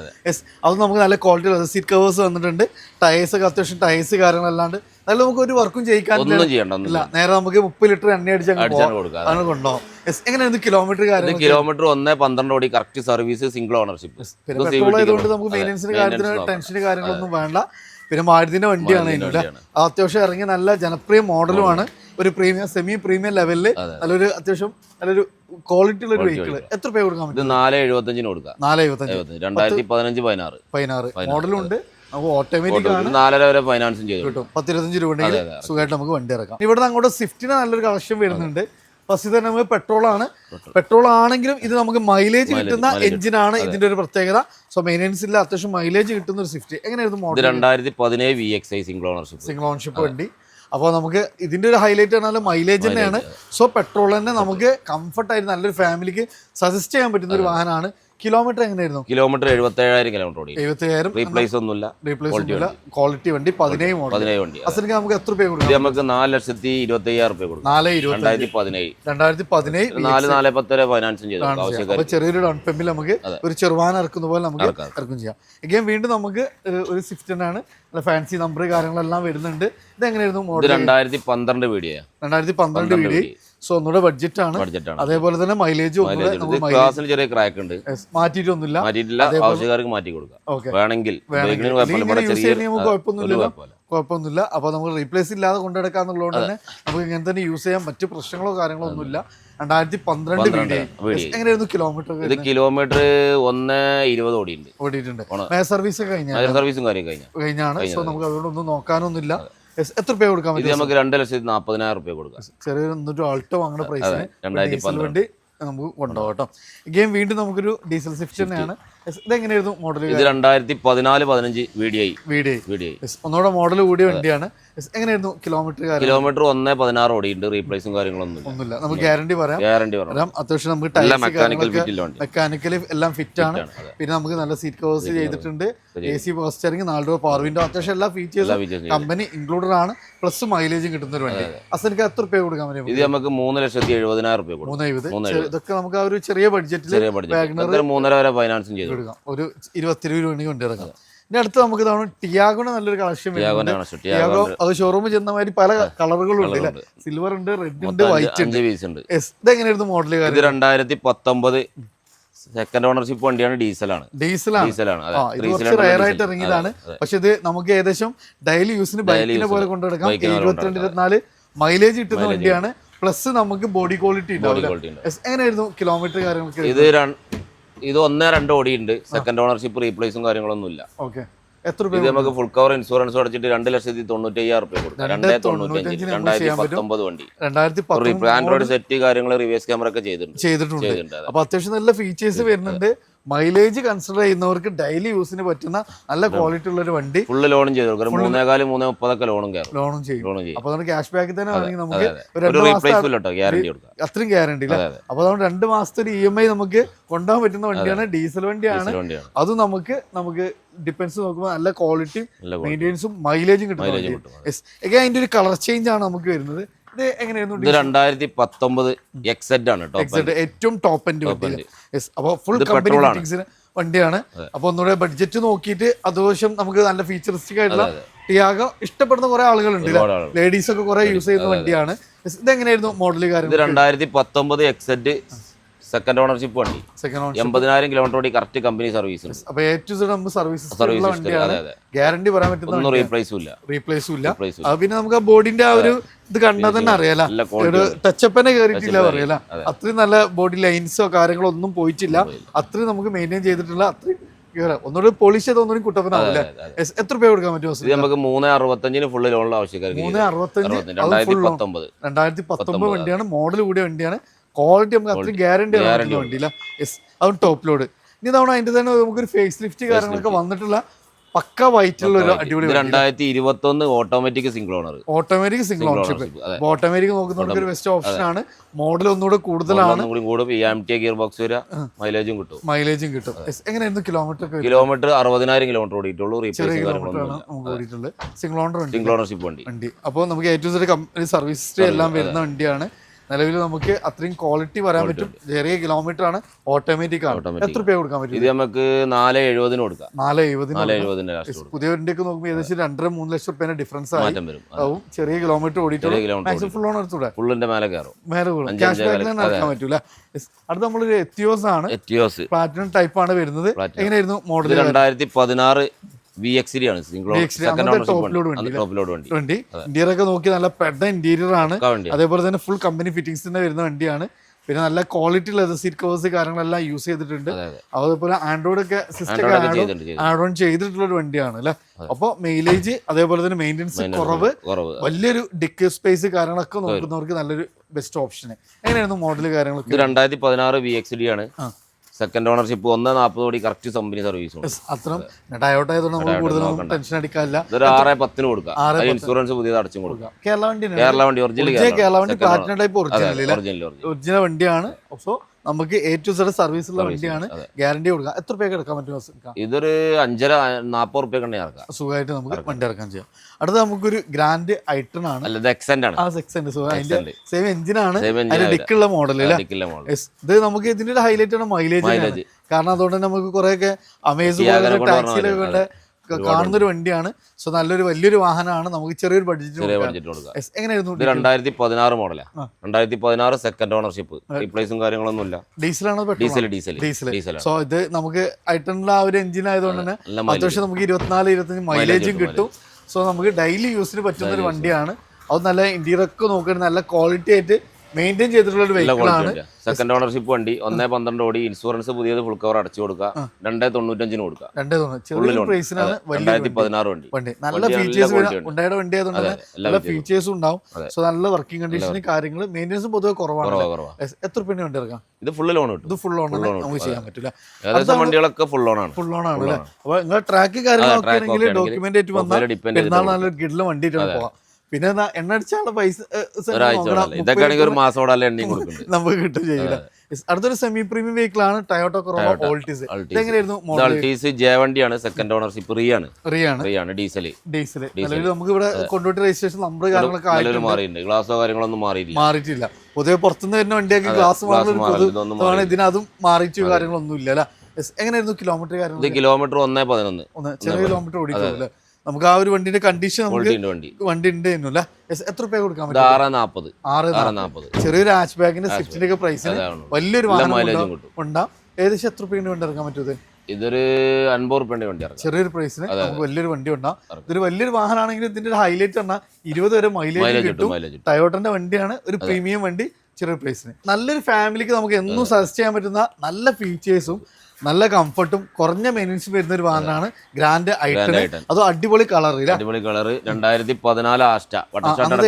അത് നമുക്ക് നല്ല ക്വാളിറ്റി സീറ്റ് കവേഴ്സ് വന്നിട്ടുണ്ട്. ടയേഴ്സ് ഒക്കെ അത്യാവശ്യം ടയേഴ്സ് കാര്യങ്ങളല്ലാണ്ട് നല്ല നമുക്ക് ഒരു വർക്കും ചെയ്യിക്കാനില്ല. നേരെ നമുക്ക് 30 ലിറ്റർ എണ്ണ അടിച്ചാൽ കൊണ്ടുപോകും. എങ്ങനെയാണ് കിലോമീറ്റർ? കിലോമീറ്റർ 1.12 ഓടി correct service single ownership. Petrol ആയതുകൊണ്ട് നമുക്ക് മെയിൻ്റെനൻസിന്റെ കാര്യത്തിന് ടെൻഷന് കാര്യങ്ങളൊന്നും വേണ്ട. പിന്നെ മാരുതിന്റെ വണ്ടിയാണ് ഇതിന്റെ. അത്യാവശ്യം ഇറങ്ങിയ നല്ല ജനപ്രിയ മോഡലുമാണ്. ഒരു പ്രീമിയം സെമി പ്രീമിയം ലെവലില് നല്ലൊരു അത്യാവശ്യം നല്ലൊരു ക്വാളിറ്റി ഉള്ള ഒരു വെഹിക്കിൾ. എത്ര രൂപ കൊടുക്കാൻ പറ്റും? 4.75 കൊടുക്കാം. 2015-16 മോഡലും ഉണ്ട്. നമുക്ക് ഓട്ടോമാറ്റിക് ആണ്. 4.5 വരെ ഫൈനാൻസും ചെയ്തു കിട്ടും. 10-25 രൂപ ഉണ്ടെങ്കിൽ സുഖമായിട്ട് നമുക്ക് വണ്ടി ഇറക്കാം. ഇവിടെ അങ്ങോട്ട് സ്വിഫ്റ്റിന് നല്ലൊരു കളക്ഷൻ വരുന്നുണ്ട്. ഫസ്റ്റ് തന്നെ നമുക്ക് പെട്രോൾ ആണെങ്കിലും ഇത് നമുക്ക് മൈലേജ് കിട്ടുന്ന എഞ്ചിനാണ് ഇതിന്റെ ഒരു പ്രത്യേകത. സോ മെയിൻ്റെനൻസിൽ അത്യാവശ്യം മൈലേജ് കിട്ടുന്ന ഒരു സ്വിഫ്റ്റ്. എങ്ങനെയായിരുന്നു മോഡൽ? 2017 VXi സിംഗിൾ ഓണർഷിപ്പ് വണ്ടി. അപ്പോൾ നമുക്ക് ഇതിന്റെ ഒരു ഹൈലൈറ്റ് പറഞ്ഞാൽ മൈലേജ് തന്നെയാണ്. സോ പെട്രോൾ തന്നെ നമുക്ക് കംഫർട്ടായിട്ട് നല്ലൊരു ഫാമിലിക്ക് സജസ്റ്റ് ചെയ്യാൻ പറ്റുന്ന ഒരു വാഹനമാണ്. കിലോമീറ്റർ എങ്ങനെയായിരുന്നു? കിലോമീറ്റർ 77,000 കിലോമീറ്റർ ഓടി. 77,000 റീപ്ലേസ് ഒന്നുമില്ല. ക്വാളിറ്റി വണ്ടി 17 മോഡൽ വണ്ടി. അസലിക്ക് നമുക്ക് എത്ര രൂപ കൊടുക്കാം? നമുക്ക് 4,25,000 രൂപ കൊടുക്കാം. 2017 4,10 വരെ ഫൈനാൻസും ചെയ്തു. ചെറിയൊരു ഡൗൺ പേയ്മെന്റ് നമുക്ക് ഒരു ചെറുവാഹനം ഇറക്കുന്ന പോലെ നമുക്ക് ഇറക്കും ചെയ്യാം. എഗെയിൻ വീണ്ടും നമുക്ക് ഒരു സ്വിഫ്റ്റ് തന്നെയാണ്. ഫാൻസി നമ്പർ കാര്യങ്ങളെല്ലാം വരുന്നുണ്ട്. ഇത് എങ്ങനെയായിരുന്നു മോഡൽ? 2012 വീഡിയോ. 2012 വീഡിയോ. സോ ഒന്നുകൂടെ ബഡ്ജറ്റ് ആണ്. അതേപോലെ തന്നെ മൈലേജ് ചെറിയ ക്രാക്ക് ഉണ്ട്, മാറ്റിയിട്ടൊന്നുമില്ല. ആവശ്യക്കാർക്ക് മാറ്റി കൊടുക്കാം വേണമെങ്കിൽ. കുഴപ്പമൊന്നുമില്ല. അപ്പൊ നമുക്ക് റീപ്ലേസ് ഇല്ലാതെ കൊണ്ടെടുക്കാന്നുള്ളതുകൊണ്ട് തന്നെ നമുക്ക് ഇങ്ങനെ തന്നെ യൂസ് ചെയ്യാൻ മറ്റു പ്രശ്നങ്ങളോ കാര്യങ്ങളോ ഒന്നുമില്ല. 2012 എങ്ങനെയായിരുന്നു കിലോമീറ്റർ? ഇത് കിലോമീറ്റർ 1,20 ഓടിയിട്ടുണ്ട്. സർവീസ് സർവീസും കാര്യം കഴിഞ്ഞാണ്. സോ നമുക്ക് അതുകൊണ്ടൊന്നും നോക്കാനൊന്നുമില്ല. എത്ര രൂപ കൊടുക്കാൻ പറ്റും? നമുക്ക് 2,40,000 രൂപ കൊടുക്കാം. ചെറിയൊരു ആൾട്ടോ വാങ്ങുന്ന പ്രൈസിന് വണ്ടി നമുക്ക് കൊണ്ടുപോകാം കേട്ടോ. ഗെയിം വീണ്ടും നമുക്കൊരു ഡീസൽ സ്വിഫ്റ്റ് തന്നെയാണ്. ഇതെങ്ങനെയായിരുന്നു മോഡൽ? ഇത് 2014-15 VDI. ഒന്നുകൂടെ മോഡൽ കൂടിയ വണ്ടിയാണ്. എങ്ങനെയായിരുന്നു കിലോമീറ്റർ? 1,16 ഓടിയുണ്ട്. റീപ്ലേസും കാര്യങ്ങളൊന്നും ഒന്നുമില്ല. നമുക്ക് ഗ്യാരണ്ടി പറയാം. അത്യാവശ്യം നമുക്ക് മെക്കാനിക്കലി എല്ലാം ഫിറ്റ് ആണ്. പിന്നെ നമുക്ക് നല്ല സീറ്റ് കവേഴ്സ് ചെയ്തിട്ടുണ്ട്. AC power steering, 4 door power window, അത്യാവശ്യം എല്ലാ ഫീച്ചേഴ്സും കമ്പനി ഇൻക്ലൂഡഡ് ആണ്. പ്ലസ് മൈലേജും കിട്ടുന്ന ഒരു വണ്ടി. അസലിക്ക് എത്ര രൂപ കൊടുക്കാൻ പറ്റും? ഇത് നമുക്ക് 3,70,000 രൂപ കൊടുക്കും. 3,70,000. ഇതൊക്കെ നമുക്ക് ആ ഒരു ചെറിയ ബഡ്ജറ്റിൽ 3.5 വരെ ഫൈനാൻസും ചെയ്തു ഒരു 20 രൂപ കൊണ്ടിറങ്ങാം. ഇതിന്റെ അടുത്ത് നമുക്ക് ഇതാണ് ടിയാഗോയുടെ നല്ലൊരു കളക്ഷൻ. ടിയാഗോ അത് ഷോറൂമിൽ ചെന്ന മാതിരി പല കളറുകളും ഉണ്ട്. സിൽവർ ഉണ്ട്, റെഡ് ഉണ്ട്, വൈറ്റ് ഉണ്ട്. ഇതെങ്ങനെയായിരുന്നു മോഡൽ? 2019 സെക്കൻഡ് ഓണർഷിപ്പ് വണ്ടിയാണ്. ഡീസലാണ്. റയർ ആയിട്ട് ഇറങ്ങിയതാണ്. പക്ഷെ ഇത് നമുക്ക് ഏകദേശം ഡെയിലി യൂസിന് ബൈക്കിനെ പോലെ കൊണ്ടുനടക്കാം. 22-24 മൈലേജ് കിട്ടുന്ന വണ്ടിയാണ്. പ്ലസ് നമുക്ക് ബോഡി ക്വാളിറ്റി ഉണ്ടാവില്ല. എങ്ങനെയായിരുന്നു കിലോമീറ്റർ കാര്യങ്ങളൊക്കെ? ഇത് 1-2 ഓടിയുണ്ട്. സെക്കൻഡ് ഓണർഷിപ്പ്, റീപ്ലേസും കാര്യങ്ങളൊന്നും ഇല്ല. എത്ര രൂപ? ഇത് നമുക്ക് ഫുൾ കവർ ഇൻഷുറൻസ് അടച്ചിട്ട് 2,95,000 രൂപ കൊടുക്കാം. 2019 വണ്ടി. ആൻഡ്രോയിഡ് സെറ്റ് കാര്യങ്ങൾ, റിവേഴ്സ് ക്യാമറ ഒക്കെ ചെയ്തിട്ടുണ്ട്. അപ്പൊ അത്യാവശ്യം നല്ല ഫീച്ചേഴ്സ് വരുന്നുണ്ട്. മൈലേജ് കൺസിഡർ ചെയ്യുന്നവർക്ക് ഡെയിലി യൂസിന് പറ്റുന്ന നല്ല ക്വാളിറ്റി ഉള്ള ഒരു വണ്ടി. ഫുള്ള് ലോണും ചെയ്ത് കൊടുക്കും. 3,400-3,30 ലോണും ചെയ്യും. അപ്പൊ നമുക്ക് ക്യാഷ് ബാക്ക് തന്നെ വേണമെങ്കിൽ നമുക്ക് അത്രയും ഗ്യാരണ്ടി ഇല്ല. അപ്പൊ അതുകൊണ്ട് 2 മാസത്തെ ഒരു EMI നമുക്ക് കൊണ്ടുപോകാൻ പറ്റുന്ന വണ്ടിയാണ്. ഡീസൽ വണ്ടിയാണ്. അത് നമുക്ക് ഡിപ്പെൻസ് നോക്കുമ്പോൾ നല്ല ക്വാളിറ്റിയും മെയിൻ്റെനൻസും മൈലേജും കിട്ടും. അതിന്റെ ഒരു കളർ ചേഞ്ച് ആണ് നമുക്ക് വരുന്നത്. ഇത് എങ്ങനെയായിരുന്നു? 2019 XZ ആണ്. ഏറ്റവും ടോപ്പ് എൻഡ് വണ്ടി. അപ്പോൾ ഫുൾ കമ്പനി വണ്ടിയാണ്. അപ്പൊ ഒന്നുകൂടെ ബഡ്ജറ്റ് നോക്കിയിട്ട് അത്യാവശ്യം നമുക്ക് നല്ല ഫീച്ചറിസ്റ്റിക് ആയിട്ടുള്ള ടിയാഗോ ഇഷ്ടപ്പെടുന്ന കുറെ ആളുകളുണ്ട്. ലേഡീസ് ഒക്കെ കുറെ യൂസ് ചെയ്യുന്ന വണ്ടിയാണ്. ഇതെങ്ങനെയായിരുന്നു മോഡൽ കാര്യം? 2019 XZ സെക്കൻഡ് ഓണർഷിപ്പ് വണ്ടി. 80,000 കിലോമീറ്റർ ഓടി. Correct company service. അപ്പൊ ഗ്യാരണ്ടി പറയാൻ പറ്റുന്ന റീപ്ലേസും ഇല്ല. പിന്നെ നമുക്ക് ആ ബോഡിന്റെ ആ ഒരു ഇത് കണ്ടാൽ തന്നെ അറിയാലോ. ഒരു ടച്ചപ്പനെ കയറിയിട്ടില്ല പറയാല. അത്രയും നല്ല ബോഡി ലൈൻസോ കാര്യങ്ങളോ ഒന്നും പോയിട്ടില്ല. അത്രയും നമുക്ക് മെയിൻറ്റെയിൻ ചെയ്തിട്ടുള്ള അത്രയും ഒന്നുകൂടി പോളിഷ് ചെയ്ത് ഒന്നുകൂടി കുട്ടപ്പനാവില്ല. എത്ര രൂപ കൊടുക്കാൻ പറ്റും? നമുക്ക് 3,65 ഫുള്ള് ലോണിലെ ആവശ്യക്കാർ. 2019 വണ്ടിയാണ്. മോഡൽ കൂടിയ വണ്ടിയാണ്. ക്വാളിറ്റി നമുക്ക് അത്രയും ഗ്യാരണ്ടി വണ്ടിയില്ല. അതും ടോപ്പ് ലോഡ്. ഇനി തവണ അതിന്റെ തന്നെ നമുക്കൊരു ഫേസ് ലിഫ്റ്റ് കാര്യങ്ങളൊക്കെ വന്നിട്ടുള്ള പക്ക വൈറ്റുള്ള ഒരു അടിപൊളി 2021 ഓട്ടോമാറ്റിക് സിംഗിൾ ഓണർഷിപ്പ്. ഓട്ടോമാറ്റിക് നോക്കുന്ന ഒരു ബെസ്റ്റ് ഓപ്ഷൻ ആണ്. മോഡൽ ഒന്നുകൂടെ കൂടുതലാണ്. ഗിയർ ബോക്സ് വരെ മൈലേജും കിട്ടും. എങ്ങനെയായിരുന്നു കിലോമീറ്റർ? 60,000 കിലോമീറ്റർ ഓടിയിട്ടുള്ളൂ. സിംഗിൾ ഓണർഷിപ്പ് വണ്ടി. അപ്പോൾ നമുക്ക് A to Z service history എല്ലാം വരുന്ന വണ്ടിയാണ്. നിലവിൽ നമുക്ക് അത്രയും ക്വാളിറ്റി പറയാൻ പറ്റും. ചെറിയ കിലോമീറ്റർ ആണ്. ഓട്ടോമാറ്റിക് ആണ്. എത്ര രൂപ കൊടുക്കാൻ പറ്റും? ഇത് നമുക്ക് 4,70 കൊടുക്കാം. 4,70. പുതിയ വണ്ടിയൊക്കെ നോക്കുമ്പോൾ ഏകദേശം 2.5-3 ലക്ഷം രൂപ ഡിഫറൻസ് ആവും. ചെറിയ കിലോമീറ്റർ ഓടിയിട്ടുള്ളൂ. ഫുൾ ഓൺ എടുത്തൂടെ? ഫുള്ളിന്റെ മേലെ കയറും. ക്യാഷ് ബാക്കിൽ നടക്കാൻ പറ്റൂല. അടുത്ത നമ്മളൊരു എത്തിയോസ് ആണ്. പ്ലാറ്റിനം ടൈപ്പ് ആണ് വരുന്നത്. എങ്ങനെയായിരുന്നു മോഡൽ? 2016 VXD ആണ്. ഇന്റീരിയർ ഒക്കെ നോക്കി നല്ല പെഡ ഇന്റീരിയർ ആണ്. അതേപോലെ തന്നെ ഫുൾ കമ്പനി ഫിറ്റിംഗ്സ് തന്നെ വരുന്ന വണ്ടിയാണ്. പിന്നെ നല്ല ക്വാളിറ്റി ലെതർ സീറ്റ് കവേഴ്സ് കാര്യങ്ങളെല്ലാം യൂസ് ചെയ്തിട്ടുണ്ട്. അതേപോലെ ആൻഡ്രോയിഡ് ഒക്കെ സിസ്റ്റം ആഡ് ഓൺ ചെയ്തിട്ടുള്ള ഒരു വണ്ടിയാണ് അല്ലെ. അപ്പോൾ മൈലേജ് അതേപോലെ തന്നെ മെയിൻ്റെനൻസ് കുറവ്, വലിയൊരു ഡിക്കി സ്പേസ് കാര്യങ്ങളൊക്കെ നോക്കുന്നവർക്ക് നല്ലൊരു ബെസ്റ്റ് ഓപ്ഷൻ. എങ്ങനെയായിരുന്നു മോഡൽ കാര്യങ്ങളൊക്കെ? 2016 VXD ആണ്. സെക്കൻഡ് ഓണർഷിപ്പ് 140 കോടി കറക്റ്റ് കമ്പനി സർവീസ് ഉണ്ട്. അത്രയും ടയോട്ട ആയതുകൊണ്ട് നമുക്ക് കൂടുതലൊന്നും ടെൻഷൻ അടിക്കാനില്ല. ഇതൊരു 6-10 കൊടുക്കാം. ഇൻഷുറൻസ് പുതിയത് അടച്ചും കൊടുക്കാം. കേരള വണ്ടി ഒറിജിനൽ കേരള വണ്ടി പ്ലാറ്റിനം ടൈപ്പ് ഒറിജിനൽ വണ്ടിയാണ്. സോ നമുക്ക് A to Z സർവീസ് ഉള്ള വണ്ടിയാണ്. ഗ്യാരണ്ടി കൊടുക്കാം. എത്ര രൂപയ്ക്ക് എടുക്കാൻ പറ്റും? ഇതൊരു 5.5-40 റുപ്യ സുഖമായിട്ട് നമുക്ക് വണ്ടി ഇറക്കാൻ ചെയ്യാം. അടുത്ത നമുക്കൊരു ഗ്രാൻഡ് ഐട്ടൺ ആണ്. സെയിം എഞ്ചിനാണ്, അതിന്റെ ഡിക്കുള്ള മോഡൽ. ഇത് നമുക്ക് ഇതിന്റെ ഒരു ഹൈലൈറ്റ് ആണ് മൈലേജ്. കാരണം അതുകൊണ്ട് നമുക്ക് കുറെയൊക്കെ അമേസോൺ ടാക്സിയിലൊക്കെ കാണുന്നൊരു വണ്ടിയാണ്. സോ നല്ലൊരു വലിയൊരു വാഹനമാണ്. നമുക്ക് ചെറിയൊരു ബഡ്ജറ്റ് എങ്ങനെയായിരുന്നു? 2016 മോഡലാണ്. 2016 സെക്കൻഡ് ഓണർഷിപ്പ്. റീപ്ലേസും കാര്യങ്ങളൊന്നും ഇല്ല. ഡീസലാണോ? ഡീസൽ. സോ ഇത് നമുക്ക് ഐട്ടണിലെ ആ ഒരു എഞ്ചിൻ ആയതുകൊണ്ട് തന്നെ അത്യാവശ്യം നമുക്ക് 24-25 മൈലേജും കിട്ടും. സോ നമുക്ക് ഡെയിലി യൂസിന് പറ്റുന്ന ഒരു വണ്ടിയാണ്. അത് നല്ല ഇന്റീരിയർ ഒക്കെ നോക്കുകയാണെങ്കിൽ നല്ല ക്വാളിറ്റി ആയിട്ട് മെയിൻറ്റെയിൻ ചെയ്തിട്ടുള്ള ഒരു വെഹിക്കിളാണ്. സെക്കൻഡ് ഓണർഷിപ്പ് വണ്ടി 1.12 കോടി. ഇൻഷുറൻസ് പുതിയത് ഫുൾ കവർ അടച്ചു കൊടുക്കുക. 2.95 കൊടുക്കുക. 2016 വണ്ടി. നല്ല ഫീച്ചേഴ്സ് ഉണ്ടായ വണ്ടി ആയതുകൊണ്ട് നല്ല ഫീച്ചേഴ്സും ഉണ്ടാവും. സോ നല്ല വർക്കിംഗ് കണ്ടീഷന് കാര്യങ്ങൾ മെയിൻ്റെനൻസ് പൊതുവെ കുറവാണ്. എത്ര രൂപ വണ്ടി ഇറക്കാം? ഇത് ഫുൾ ലോൺ കിട്ടും. ഇത് ഫുൾ ലോൺ നമുക്ക് ചെയ്യാൻ പറ്റില്ല. വണ്ടികളൊക്കെ ഫുൾ ലോൺ ആണ്. അല്ലേ? അപ്പൊ നിങ്ങൾ ട്രാക്ക് കാര്യങ്ങളൊക്കെ ആണെങ്കിൽ ഡോക്യുമെന്റ് ആയിട്ട് വന്നാൽ പെരുന്നാൾ നല്ലൊരു കിഡിലെ വണ്ടി പോവാം. പിന്നെ എണ്ണ അടിച്ചാലുള്ള പൈസ നമുക്ക് കിട്ടും ചെയ്യില്ല. അടുത്തൊരു സെമി പ്രീമിയം വെഹിക്കിൾ ആണ് ടയോട്ട കൊറോള ഓൾട്ടീസ്. എങ്ങനെയായിരുന്നു? വണ്ടിയാണ്. സെക്കൻഡ് ഓണർഷിപ്പ് റിയാണ്. ഡീസൽ. നമുക്ക് ഇവിടെ കൊണ്ടുപോയിട്ട് രജിസ്ട്രേഷൻ നമ്പർ കാര്യങ്ങളൊക്കെ മാറിയിട്ടുണ്ട്. ഗ്ലാസോ കാര്യങ്ങളൊന്നും മാറിയിട്ടില്ല. പൊതുവെ പുറത്തുനിന്ന് വരുന്ന വണ്ടിയൊക്കെ ഗ്ലാസ് ഇതിനതും മാറിയിട്ട് കാര്യങ്ങളൊന്നും ഇല്ല അല്ലെ. എങ്ങനെയായിരുന്നു കിലോമീറ്റർ കാര്യങ്ങൾ? കിലോമീറ്റർ 1.11. ചെറിയ കിലോമീറ്റർ ഓടിക്കില്ല. നമുക്ക് ആ ഒരു വണ്ടിന്റെ കണ്ടീഷൻ വണ്ടി ഉണ്ട്. എത്ര രൂപ കൊടുക്കാൻ പറ്റും? 640. ചെറിയൊരു ഹാച്ച് ബാഗിന്റെ സ്വിഫ്റ്റിന്റെ ഒക്കെ പ്രൈസ് വലിയൊരു വാഹനം ഉണ്ടാവും. ഏകദേശം എത്ര രൂപ വണ്ടി ഇറക്കാൻ പറ്റും? ഇതൊരു 50 റുപ്യന്റെ വണ്ടി. ചെറിയൊരു പ്രൈസിന് നമുക്ക് വലിയൊരു വണ്ടി ഉണ്ടാവും. ഇതൊരു വലിയൊരു വാഹനമാണെങ്കിൽ ഇതിന്റെ ഒരു ഹൈലൈറ്റ് പറഞ്ഞാൽ 20 വരെ മൈലേജ് കിട്ടും. ടയോട്ടന്റെ വണ്ടിയാണ്. ഒരു പ്രീമിയം വണ്ടി ചെറിയൊരു പ്രൈസിന്. നല്ലൊരു ഫാമിലിക്ക് നമുക്ക് എന്നും സജസ്റ്റ് ചെയ്യാൻ പറ്റുന്ന നല്ല ഫീച്ചേഴ്സും നല്ല കംഫർട്ടും കുറഞ്ഞ മെയിൻ്റെനൻസ് വരുന്ന ഒരു വാഹനമാണ് ഗ്രാൻഡ് ഐട്ടൺ. അതോ അടിപൊളി കളർ. 2014 ആസ്റ്റ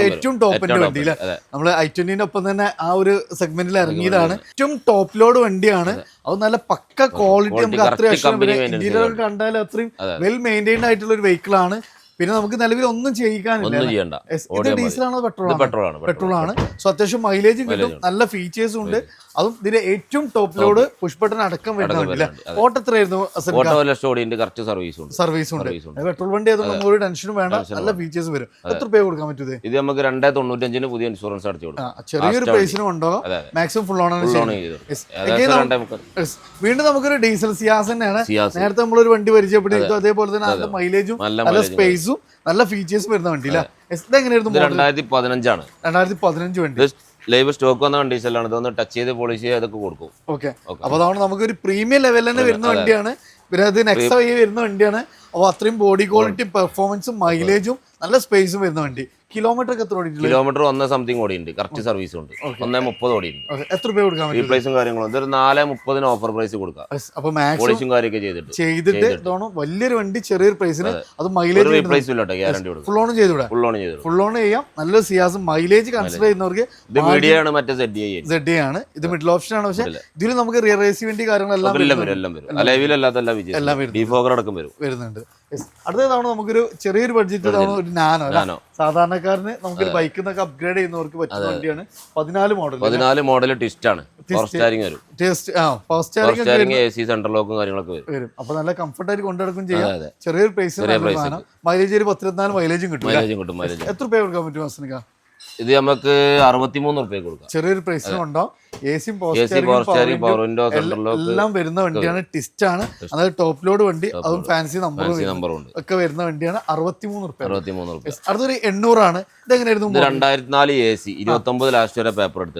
ഏറ്റവും ടോപ്പിന്റെ വണ്ടി അല്ലേ. നമ്മള് i20 ഒപ്പം തന്നെ ആ ഒരു സെഗ്മെന്റിൽ ഇറങ്ങിയതാണ്. ഏറ്റവും ടോപ്പ് ലോഡ് വണ്ടിയാണ്. അത് നല്ല പക്ക ക്വാളിറ്റി. നമുക്ക് അത്രയും ഇന്റീരിയർ കണ്ടാൽ അത്രയും വെൽ മെയിൻറ്റൈൻഡ് ആയിട്ടുള്ള ഒരു വെഹിക്കിൾ ആണ്. പിന്നെ നമുക്ക് നിലവിൽ ഒന്നും ചെയ്യിക്കാനില്ല. ഡീസലാണോ പെട്രോൾ ആണ്. സോ അത്യാവശ്യം മൈലേജും കിട്ടും. നല്ല ഫീച്ചേഴ്സും ഉണ്ട്. അതും ഇതിന്റെ ഏറ്റവും ടോപ്പ് ലോഡ് പുഷ് ബട്ടൺ അടക്കം വരുന്നില്ല. ഓട്ടോ എത്രയായിരുന്നു? സർവീസ് ഉണ്ട്. പെട്രോൾ വണ്ടി ആയതുകൊണ്ട് നമുക്ക് ഒരു ടെൻഷനും വേണ്ട. നല്ല ഫീച്ചേഴ്സ് വരും. എത്ര രൂപ കൊടുക്കാൻ പറ്റും? ഇത് നമുക്ക് 2.95 പുതിയ ഇൻഷുറൻസ് അടച്ചു കൊടുക്കാം. ചെറിയൊരു പ്രൈസിനും ഉണ്ടോ? മാക്സിമം ഫുൾ ഓൺ ആണ്. വീണ്ടും നമുക്കൊരു ഡീസൽ സിയാസ് തന്നെയാണ്. നേരത്തെ നമ്മളൊരു വണ്ടി പരിചയപ്പെട്ടു. അതേപോലെ തന്നെ നല്ല മൈലേജും നല്ല സ്പേസും നല്ല ഫീച്ചേഴ്സ് വരുന്ന വണ്ടി അല്ലേ. ഇതെങ്ങനെയായിരുന്നു? 2015 ആണ്. 2015 വണ്ടി. ലൈവ് സ്റ്റോക്ക് വന്ന കണ്ടീഷനിലാണ്. ഇതൊന്ന് ടച്ച് ചെയ്ത് പോളിഷ് ചെയ്ത് അതൊക്കെ കൊടുക്കും. ഓക്കെ. അപ്പൊ അതാണ് നമുക്കൊരു പ്രീമിയം ലെവൽ തന്നെ വരുന്ന വണ്ടിയാണ്. പിന്നെ അത് നെക്സ വഴി വരുന്ന വണ്ടിയാണ്. അപ്പോൾ അത്രയും ബോഡി ക്വാളിറ്റി പെർഫോമൻസും മൈലേജും നല്ല സ്പേസും വരുന്ന വണ്ടി. കിലോമീറ്റർ ഒക്കെ എത്ര ഓടിയിട്ടുണ്ട്? കിലോമീറ്റർ 1 സംതിങ് ഓടിയുണ്ട്. കറക്റ്റ് സർവീസ് ഉണ്ട്. 1.30 ഓടിയുണ്ട്. എത്ര രൂപ കൊടുക്കാൻ പറ്റും? റീപ്ലേസും കാര്യങ്ങളും ഇതൊരു 4.30 ഓഫർ പ്രൈസ് കൊടുക്കാം. അപ്പൊ പോളിഷും കാര്യമൊക്കെ ചെയ്തിട്ട് വലിയൊരു വണ്ടി ചെറിയൊരു പ്രൈസിന് അത് മൈലേജ് റീപ്ലേസ് ഇല്ല. ഗ്യാരണ്ടി ഫുൾ ഓൺ ചെയ്തുകൂടാ? ഫുൾ ഓൺ ചെയ്യാം. നല്ലൊരു സിയാസും മൈലേജ് കൺസിഡർ ചെയ്യുന്നവർക്ക് ZD ആണ്. ഇത് മിഡിൽ ഓപ്ഷൻ ആണ്. പക്ഷെ ഇതിൽ നമുക്ക് റിയർ AC വേണ്ടി കാര്യങ്ങളെല്ലാം വരുന്നുണ്ട്. അടുത്തതാണ് നമുക്കൊരു ചെറിയൊരു ബഡ്ജറ്റ് ഒരു നാനോ. സാധാരണക്കാരന് നമുക്കൊരു ബൈക്കിൽ നിന്നൊക്കെ അപ്ഗ്രേഡ് ചെയ്യുന്നവർക്ക് പറ്റുന്ന വണ്ടിയാണ്. 14 മോഡൽ ട്വിസ്റ്റ് ആണ്. പവർ സ്റ്റിയറിംഗ് AC സെൻട്രൽ ലോക്കും കാര്യങ്ങളൊക്കെ വരും. അപ്പൊ നല്ല കംഫർട്ട് ആയിട്ട് കൊണ്ടുനടക്കും ചെയ്യാം. ചെറിയൊരു പ്രൈസ്. മൈലേജ് ഒരു 14 മൈലേജും കിട്ടും. എത്ര രൂപ കൊടുക്കാൻ പറ്റും മാസനിക്ക? ഇത് നമുക്ക് 63 റുപ്യ കൊടുക്കാം. ചെറിയൊരു പ്രൈസിനും ഉണ്ടോ? AC എല്ലാം വരുന്ന വണ്ടിയാണ്. ട്വിസ്റ്റ് ആണ്. അതായത് ടോപ്പ് ലോഡ് വണ്ടി. അതും ഫാൻസി നമ്പറും ഒക്കെ വരുന്ന വണ്ടിയാണ്. 63 റുപ്യ. അടുത്തൊരു 800 ആണ്. ഇതെങ്ങനെയായിരുന്നു? 2004 AC 29 ലാസ്റ്റ് വരെ പേപ്പറുണ്ട്.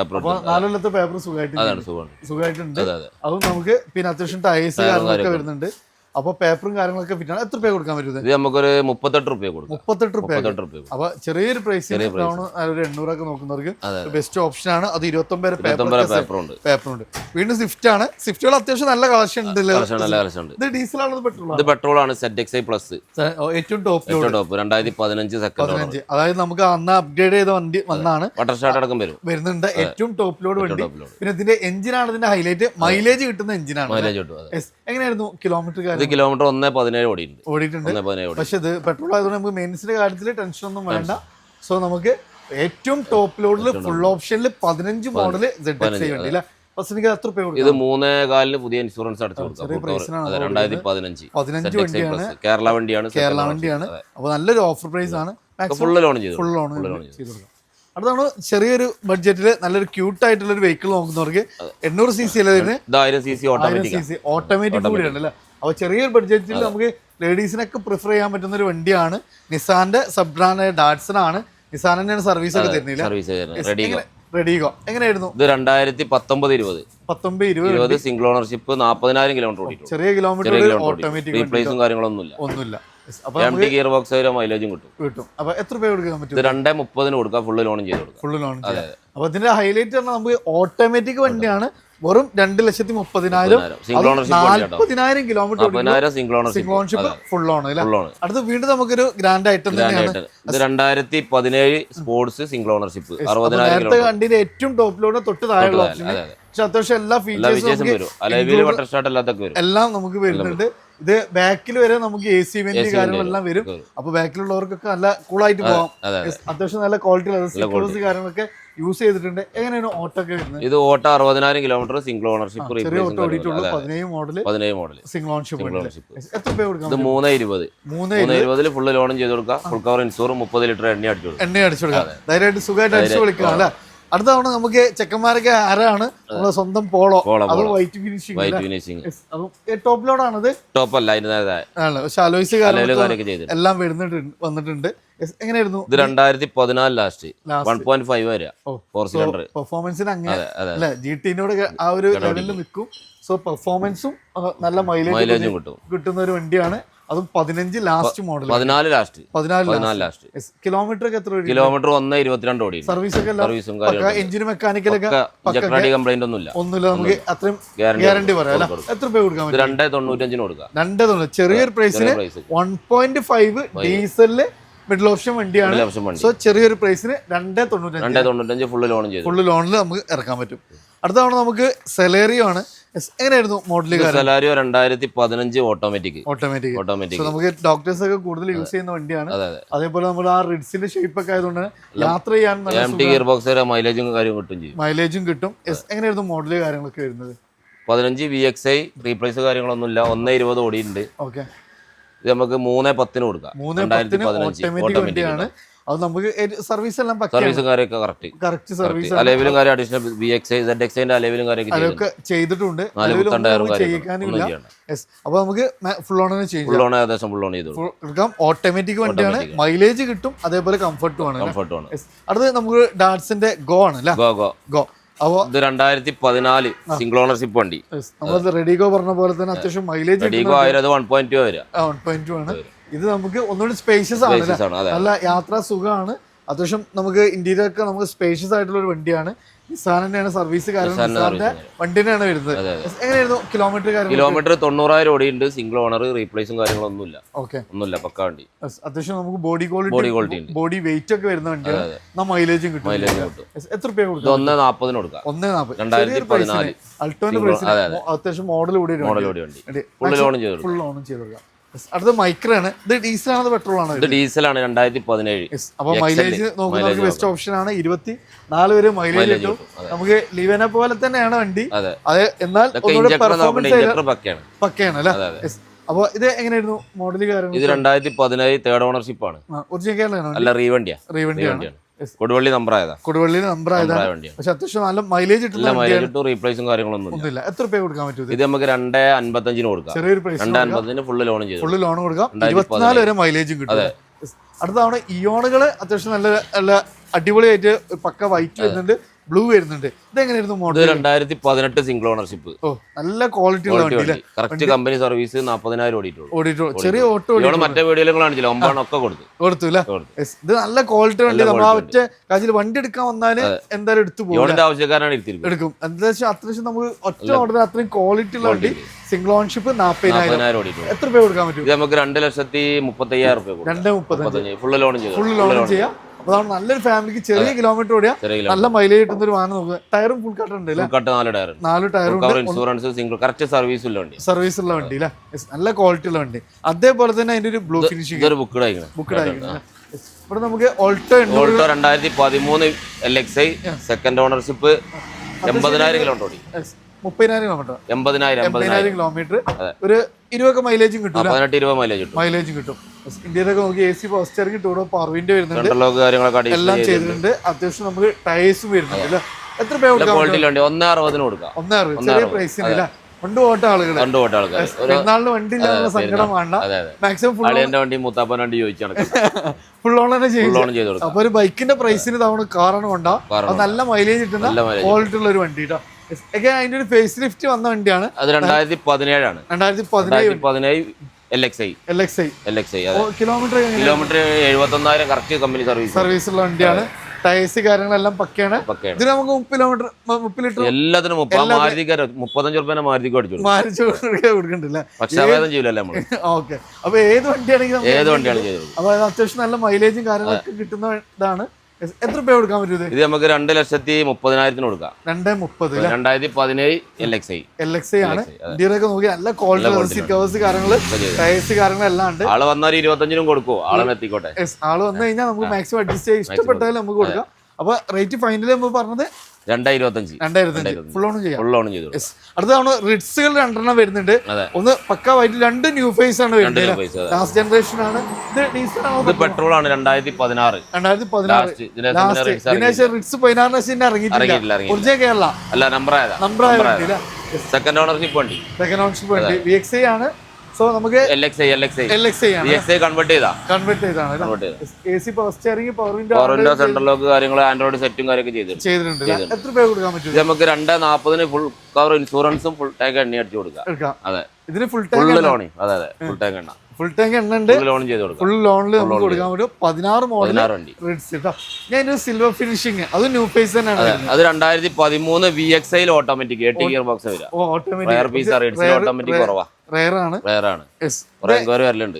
അപ്പൊ 4 കൊല്ലത്തെ പേപ്പർ സുഖമായിട്ടുണ്ട്. അതും നമുക്ക് പിന്നെ അത്യാവശ്യം ടയേഴ്സ് കാര്യങ്ങളൊക്കെ വരുന്നുണ്ട്. അപ്പൊ പേപ്പറും കാര്യങ്ങളൊക്കെ ഫിറ്റാണ്. എത്ര രൂപ കൊടുക്കാൻ പറ്റും? ഇത് നമുക്കൊരു 38 രൂപ കൊടുക്കും. 38 രൂപ. അപ്പൊ ചെറിയൊരു പ്രൈസിൽ ഒരു 800 ഒക്കെ നോക്കുന്നവർക്ക് ബെസ്റ്റ് ഓപ്ഷൻ ആണ്. അത് 29 പേപ്പറുണ്ട്. വീണ്ടും സ്വിഫ്റ്റ് ആണ്. സ്വിഫ്റ്റുകൾ അത്യാവശ്യം നല്ല കളക്ഷൻ ഉണ്ട്. ഇത് ഡീസൽ ആണ്, പെട്രോൾ? ഇത് പെട്രോൾ ആണ്. ZXi പ്ലസ് ഏറ്റവും ടോപ്പ് 2015 സെക്കൻഡ്. അതായത് നമുക്ക് അന്ന് അപ്ഗ്രേഡ് ചെയ്ത വണ്ടി വന്നാണ്. വാട്ടർ സ്റ്റാർട്ട് അടക്കം വരുന്നുണ്ട്. ഏറ്റവും ടോപ്പ് ലോഡ് വണ്ടി. പിന്നെ ഇതിന്റെ എഞ്ചിനാണ് ഇതിന്റെ ഹൈലൈറ്റ്. മൈലേജ് കിട്ടുന്ന എഞ്ചിനാണ്. എങ്ങനെയായിരുന്നു കിലോമീറ്റർ? ഇത് കിലോമീറ്റർ 1.17 ഓടിയിട്ടുണ്ട്. പക്ഷെ ഇത് പെട്രോൾ ആയതുകൊണ്ട് നമുക്ക് മെയിൻസിന്റെ കാര്യത്തിൽ ടെൻഷൻ ഒന്നും വേണ്ട. സോ നമുക്ക് ഏറ്റവും ടോപ്പ് ലോഡിൽ ഫുൾ ഓപ്ഷനിൽ 15 മോഡൽ ZXi വണ്ടി അല്ലേ? ഇത് 3.4 പുതിയ ഇൻഷുറൻസ് അടച്ചു കൊടുക്കാം. 2015 വണ്ടിയാണ്. കേരള വണ്ടിയാണ്. അപ്പൊ നല്ലൊരു ഓഫർ പ്രൈസ് ആണ്. ഫുൾ ലോൺ ചെയ്തു കൊടുക്കാം. അടുത്താണ് ചെറിയൊരു ബഡ്ജറ്റിൽ നല്ലൊരു ക്യൂട്ട് ആയിട്ടുള്ള ഒരു വെഹിക്കിൾ നോക്കുന്നവർക്ക് 800 cc അല്ലേ? 1000 cc ഓട്ടോമാറ്റിക് കൂടിയാണ് അല്ലേ? അപ്പോൾ ചെറിയൊരു ബഡ്ജറ്റിൽ നമുക്ക് ലേഡീസിനൊക്കെ പ്രിഫർ ചെയ്യാൻ പറ്റുന്ന ഒരു വണ്ടിയാണ്. നിസാന്റെ സബ് ബ്രാൻഡ് ഡാറ്റ്സൺ ആണ്. നിസാൻ തന്നെയാണ് സർവീസ് ഒക്കെ തരുന്നില്ല. റെഡിഗോ എങ്ങനെയായിരുന്നു? ഇത് 2019-20 സിംഗിൾ ഓണർഷിപ്പ്, 40,000 കിലോമീറ്റർ ഓടിയിട്ടു. ചെറിയ കിലോമീറ്റർ ഓട്ടോമാറ്റിക് റീപ്ലേസും കാര്യങ്ങളൊന്നുമില്ല. ഗിയർ ബോക്സ് മൈലേജും കിട്ടും. അപ്പൊ എത്ര രൂപ കൊടുക്കാൻ പറ്റും? 2.30 കൊടുക്കാം. ഫുള്ള് ലോൺ ചെയ്ത് കൊടുക്കാം. Full loan. അപ്പൊ ഇതിന്റെ ഹൈലൈറ്റ് പറഞ്ഞാൽ നമുക്ക് ഓട്ടോമാറ്റിക് വണ്ടിയാണ്. വെറും 2,30,000 40,000 kilometre single ownership full on. അടുത്ത് വീണ്ടും നമുക്കൊരു ഗ്രാൻഡ് ഐറ്റം തന്നെയാണ്. 2017 സ്പോർട്സ് സിംഗിൾ ഓണർഷിപ്പ്, 60,000 നേരത്തെ വണ്ടിയുടെ ഏറ്റവും ടോപ്പ് ലോഡ് തൊട്ട് താഴെയുള്ള ഓപ്ഷൻ. പക്ഷെ അത്യാവശ്യം എല്ലാ ഫീച്ചേഴ്സും എല്ലാം നമുക്ക് വരുന്നുണ്ട്. ഇത് ബാക്കിൽ വരെ നമുക്ക് AC വെന്റ് കാര്യങ്ങളെല്ലാം വരും. അപ്പൊ ബാക്കിലുള്ളവർക്കൊക്കെ നല്ല കൂളായിട്ട് പോകാം. അത്യാവശ്യം നല്ല ക്വാളിറ്റി കാര്യങ്ങളൊക്കെ യൂസ് ചെയ്തിട്ടുണ്ട്. എങ്ങനെയാണ് ഓട്ടോ ഒക്കെ വരുന്നത്? ഇത് auto 60,000 kilometre single ownership, 17 model single ownership. എത്ര രൂപ കൊടുക്കാം? ഇത് 320 ഫുള്ള് ലോണും ചെയ്ത് കൊടുക്കാം. ഫുൾ കവർ ഇൻഷൂർ, 30 ലിറ്റർ എണ്ണ അടിച്ചു കൊടുക്കാം. ധൈര്യമായിട്ട് സുഖമായിട്ട് അടിച്ചു കൊടുക്കാം അല്ലെ? അടുത്ത തവണ നമുക്ക് ചെക്കന്മാരൊക്കെ ആരാണ് നമ്മുടെ സ്വന്തം പോളോ. അത് വൈറ്റ് ഫിനിഷിംഗ്. ടോപ്പ് ലോഡ് ആണത്? ടോപ്പ് അല്ല, പക്ഷെ അലോയ്സ് എല്ലാം വന്നിട്ടുണ്ട്. എങ്ങനെയായിരുന്നു? ഇത് 2014 ലാസ്റ്റ് 1.5 വരെ പെർഫോമൻസിന് അങ്ങനെ അല്ലെ? GT-നോട് ആ ഒരു ലെവലിൽ നിൽക്കും. സോ പെർഫോമൻസും നല്ല മൈലേജും കിട്ടുന്ന ഒരു വണ്ടിയാണ്. അതും 15 ലാസ്റ്റ് മോഡൽ. 14 ലാസ്റ്റ്. കിലോമീറ്റർ എത്ര? കിലോമീറ്റർ 1.22 ഓടി. സർവീസ് ഒക്കെ എഞ്ചിന് മെക്കാനിക്കലൊക്കെ കംപ്ലൈന്റ് ഒന്നുമില്ല. നമുക്ക് അത്രയും ഗ്യാരണ്ടി പറയാം. എത്ര രൂപ കൊടുക്കാം? 2.95 കൊടുക്കാം. 2.90. ചെറിയൊരു പ്രൈസിന് 1.5 ഡീസലില് മിഡിൽ ഓപ്ഷൻ വണ്ടിയാണ്. സോ ചെറിയൊരു പ്രൈസിന് 2.95 ഫുള്ള് ലോണിൽ നമുക്ക് ഇറക്കാൻ പറ്റും. അടുത്ത തവണ നമുക്ക് സെലേറിയോ ആണ്. എങ്ങനെയായിരുന്നു മോഡൽ? സെലാരിയോ 2015 ഓട്ടോമാറ്റിക്. നമുക്ക് ഡോക്ടേഴ്സ് ഒക്കെ കൂടുതൽ യൂസ് ചെയ്യുന്ന വണ്ടിയാണ്. അതേപോലെ നമ്മൾ ആ റിഡ്സിന്റെ ഷേപ്പ് ഒക്കെ ആയതുകൊണ്ട് യാത്ര ചെയ്യാൻ ഗിയർ ബോക്സ് മൈലേജും കിട്ടും. എങ്ങനെയായിരുന്നു മോഡൽ കാര്യങ്ങളൊക്കെ വരുന്നത്? 15 VXi റീപ്ലേസ് കാര്യങ്ങളൊന്നുമില്ല. 1.20 ഓടിയിട്ടുണ്ട്. ഓക്കെ. ഇത് നമുക്ക് 3.10 കൊടുക്കാം. 3.10 വണ്ടിയാണ്. അത് നമുക്ക് സർവീസ് എല്ലാം സർവീസും കാര്യമൊക്കെ കറക്റ്റ് സർവീസ്. അലവിലും കാര്യം അഡീഷണൽ VXi ZXiന്റെ അലവിലും കാര്യമൊക്കെ ചെയ്തിട്ടുണ്ട്. അപ്പൊ നമുക്ക് ഫുൾ ഓൺ ഏകദേശം ഫുൾ ഓൺ ചെയ്തു കൊടുക്കാം. ഓട്ടോമാറ്റിക് വണ്ടിയാണ്. മൈലേജ് കിട്ടും. അതേപോലെ കംഫർട്ടും ആണ്. അടുത്ത് നമുക്ക് ഡാറ്റ്സിന്റെ ഗോ ആണ് അല്ലേ? ഗോ. അപ്പൊ ഇത് 2014 സിംഗിൾ ഓണർഷിപ്പ് വണ്ടി. നമ്മൾ റെഡിഗോ പറഞ്ഞ പോലെ തന്നെ അത്യാവശ്യം മൈലേജ് 1.2 വരെ. 1.2 ആണ്. ഇത് നമുക്ക് ഒന്നുകൂടി സ്പേഷ്യസ് ആണ്. നല്ല യാത്രാ സുഖമാണ്. അത്യാവശ്യം നമുക്ക് ഇന്റീരിയർ ഒക്കെ നമുക്ക് സ്പേഷ്യസ് ആയിട്ടുള്ള ഒരു വണ്ടിയാണ്. നിസാൻ തന്നെയാണ് സർവീസ് വണ്ടി തന്നെയാണ് വരുന്നത്. എങ്ങനെയായിരുന്നു കിലോമീറ്റർ? കിലോമീറ്റർ 90,000 ഓടിയുണ്ട്. സിംഗിൾ ഓണർ, റീപ്ലേസും കാര്യങ്ങളൊന്നുമില്ല. ഒന്നുമില്ല, പക്ക വണ്ടി. അത്യാവശ്യം നമുക്ക് ബോഡി ക്വാളിറ്റി ബോഡി വെയിറ്റ് ഒക്കെ വരുന്ന വണ്ടിയാണ്. മൈലേജും കിട്ടും. എത്ര രൂപ കൊടുക്കാം? 1.40 കൊടുക്കാം. 2014 അൾട്ടോന്റെ പ്രൈസ് അത്യാവശ്യം മോഡൽ കൂടി ഫുൾ ലോണും ചെയ്ത് കൊടുക്കാം. അടുത്ത മൈക്രാണ്. ഇത് ഡീസലാണോ പെട്രോൾ ആണോ? ഇത് ഡീസലാണ്. 2017. അപ്പൊ മൈലേജ് നോക്കുന്നവർക്ക് ബെസ്റ്റ് ഓപ്ഷൻ ആണ്. 24 വരെ മൈലേജ് കിട്ടും. നമുക്ക് ലിവനെ പോലെ തന്നെയാണ് വണ്ടി. അതെ, എന്നാൽ പക്കയാണ് അല്ലെ? അപ്പൊ ഇത് എങ്ങനെയായിരുന്നു മോഡൽ കാര്യങ്ങൾ? ഇത് 2017 തേർഡ് ഓണർഷിപ്പ് ആണ്. അല്ല, റീവണ്ടിയാണ്. കൊടുവള്ളി നമ്പർ ആയതാണ്. പക്ഷെ അത്യാവശ്യം നല്ല മൈലേജ് കിട്ടും. റീപ്ലേസും കാര്യങ്ങളൊന്നും ഒന്നുമില്ല. എത്ര രൂപ കൊടുക്കാൻ പറ്റും? ഇത് നമുക്ക് 2.55 കൊടുക്കാം. ചെറിയൊരു പ്രൈസ്. 2.50 ഫുള്ള് ലോൺ കൊടുക്കാം. 24 വരെ മൈലേജും കിട്ടും. അടുത്ത തവണ ഇയോണുകള് അത്യാവശ്യം നല്ല നല്ല അടിപൊളിയായിട്ട് പക്ക വൈറ്റ് വരുന്നുണ്ട്. ബ്ലൂ വരുന്നുണ്ട്. ഇതെങ്ങനെയായിരുന്നു മോഡൽ? 2018 single ownership. ഓ നല്ല ക്വാളിറ്റി ഉള്ള വണ്ടി. കറക്റ്റ് കമ്പനി സർവീസ് 40,000 ഓടിയിട്ടുള്ളൂ. ചെറിയ ഓട്ടോ മറ്റേ വീഡിയോകൾ കാണിച്ചില്ല, 9 ഒക്കെ കൊടുത്തു അല്ലേ? ഇത് നല്ല ക്വാളിറ്റി വണ്ടി. നമ്മൾ ആ ഒറ്റ കാര്യം വണ്ടി എടുക്കാൻ വന്നാല് എന്തായാലും എടുത്തു പോകും, ആവശ്യക്കാരാണ് എടുക്കും. എന്താ വെച്ചാൽ അത്യാവശ്യം നമുക്ക് ഒറ്റ ഓർഡർ അത്രയും ക്വാളിറ്റി ഉള്ള വണ്ടി. Single ownership 40,000. എത്ര രൂപ കൊടുക്കാൻ പറ്റും? നമുക്ക് 2,35,000 രൂപ. 2,35,000 ഫുള്ള് ലോൺ ചെയ്യാം. അപ്പൊ നല്ലൊരു ഫാമിലിക്ക് ചെറിയ കിലോമീറ്റർ ഓടിയാ നല്ല മൈലേജ് കിട്ടുന്ന ഒരു വാഹനം നോക്കുക. ടയറും ഫുൾ കട്ട് ഉണ്ട്, 4 ടയറും ഇൻഷുറൻസ് സിംഗിൾ കറക്റ്റ് സർവീസ് ഉള്ള വണ്ടി. സർവീസ് ഉള്ള വണ്ടി അല്ലേ? നല്ല ക്വാളിറ്റി ഉള്ള വണ്ടി. അതേപോലെ തന്നെ അതിന്റെ ഒരു ബ്ലൂ ഫിനിഷിംഗ് ബുക്ക്ഡ് ആയിരിക്കണം. ഇവിടെ നമുക്ക് Alto 2013 LXi second ownership 80,000 kilometre ഓടി. 30,000 കിലോമീറ്റർ 80,000 കിലോമീറ്റർ. ഒരു 20 മൈലേജും കിട്ടും, 18-20 മൈലേജും കിട്ടും. ഇന്ത്യയിലൊക്കെ നോക്കി AC പവർ സ്റ്റിയറിംഗ് ടൂറോ പവർ വിൻഡോ വരുന്നുണ്ട്, എല്ലാം ചെയ്തിട്ടുണ്ട്. അത്യാവശ്യം നമുക്ക് ടയേഴ്സും വരുന്നുണ്ട് അല്ലേ? എത്ര രൂപ കൊടുക്കാം? 1,60 കൊടുക്കാം. 1,60 ചെറിയ പ്രൈസിന് ഇല്ല. കൊണ്ട് പോട്ട ആളുകൾ പെരുന്നാളിന് വണ്ടി ഇല്ലാന്നുള്ള സങ്കടം വേണ്ട. മാക്സിമം വണ്ടി മുത്താപ്പൻ വണ്ടി ചോദിച്ചാണ് ഫുൾ ഓൺ തന്നെ ചെയ്യും. അപ്പൊ ഒരു ബൈക്കിന്റെ പ്രൈസിന് തവണ കാറാണ് കൊണ്ടാ നല്ല മൈലേജ് കിട്ടുന്ന ക്വാളിറ്റി ഉള്ള ഒരു വണ്ടി കേട്ടോ. അതിന്റെ ഒരു ഫേസ് ലിഫ്റ്റ് വന്ന വണ്ടിയാണ്. അത് 2017 ആണ്. 2017 LXi. Kilometre 71,000 correct company service ഉള്ള വണ്ടിയാണ്. ടയേഴ്സ് കാര്യങ്ങളെല്ലാം പക്കയാണ്. ഇതിന് നമുക്ക് 30 ലിറ്റർ എല്ലാത്തിനും 35 രൂപ മാരിച്ചു കൊടുക്കണ്ടല്ലേ? ഓക്കെ. അപ്പൊ ഏത് വണ്ടിയാണെങ്കിലും അപ്പൊ അത്യാവശ്യം നല്ല മൈലേജും കാര്യങ്ങളൊക്കെ കിട്ടുന്ന ഇതാണ്. എത്ര രൂപ കൊടുക്കാൻ പറ്റും? ഇത് നമുക്ക് 2,30,000 കൊടുക്കാം. 2,30,000. 2017 LXi ആണ്. ഇന്ത്യയിലൊക്കെ നോക്കി നല്ല ക്വാളിറ്റി സീറ്റ് കവേഴ്സ് കാര്യങ്ങള് ടയേഴ്സ് കാര്യങ്ങളെല്ലാം ഉണ്ട്. ആള് വന്നാൽ 25 കൊടുക്കുമോ? ആളെ എത്തിക്കോട്ടെ. ആള് വന്നു കഴിഞ്ഞാൽ നമുക്ക് മാക്സിമം അഡ്ജസ്റ്റ് ചെയ്യാം, ഇഷ്ടപ്പെട്ടാലും നമുക്ക് കൊടുക്കാം. അപ്പൊ റേറ്റ് ഫൈനൽ നമ്മൾ പറഞ്ഞത് 2,25 ഫുൾ ഓൺ ചെയ്യാം. ചെയ്തു. അടുത്താണ് റിഡ്സുകൾ 2 വരുന്നുണ്ട്. ഒന്ന് പക്കാ വൈറ്റ്, 2 ന്യൂ ഫേസ് ആണ് വരുന്നത്. ലാസ്റ്റ് ജനറേഷൻ ആണ്. ഇത് ഡീസൽ ആണ്, പെട്രോൾ ആണ്. 2016 റിഡ്സ് 16 ഇറങ്ങിയിട്ടില്ല. ഒറിജിനൽ കേരള അല്ല, നമ്പർ ആയ സെക്കൻഡ് ഓണർഷിപ്പ് വണ്ടി. VXi ആണ്. സോ നമുക്ക് LXi കൺവേർട്ട് ചെയ്താണ്. AC power steering, power window, central lock കാര്യങ്ങൾ, ആൻഡ്രോയിഡ് സെറ്റും കാര്യമൊക്കെ ചെയ്തിട്ടുണ്ട്. എത്ര രൂപ കൊടുക്കാൻ പറ്റും? നമുക്ക് 2,40 ഫുൾ കവർ ഇൻഷുറൻസും ഫുൾ ടാങ്ക് എണ്ണ അടിച്ചു കൊടുക്കാം. അതെ, ഇതിന് ഫുൾ ലോൺ. അതെ, ഫുൾ ടാങ്ക് എണ്ണ, ഫുൾ ടാങ്ക് എണ്ണ ഉണ്ട്. ലോൺ ചെയ്ത് കൊടുക്കാം. ഫുൾ ലോണിൽ നമുക്ക് കൊടുക്കാൻ പറ്റും. 16 മോഡൽ റിഡ്സ് കേട്ടോ. ഞാൻ സിൽവർ ഫിനിഷിംഗ്, അത് ന്യൂ ഫേസ് തന്നെയാണ്. അത് 2013 VXi ഓട്ടോമാറ്റിക് 8 ഗിയർ ബോക്സ് വരാം. ഓട്ടോമാറ്റിക് കുറവാ, റയർ ആണ്. വരലുണ്ട്.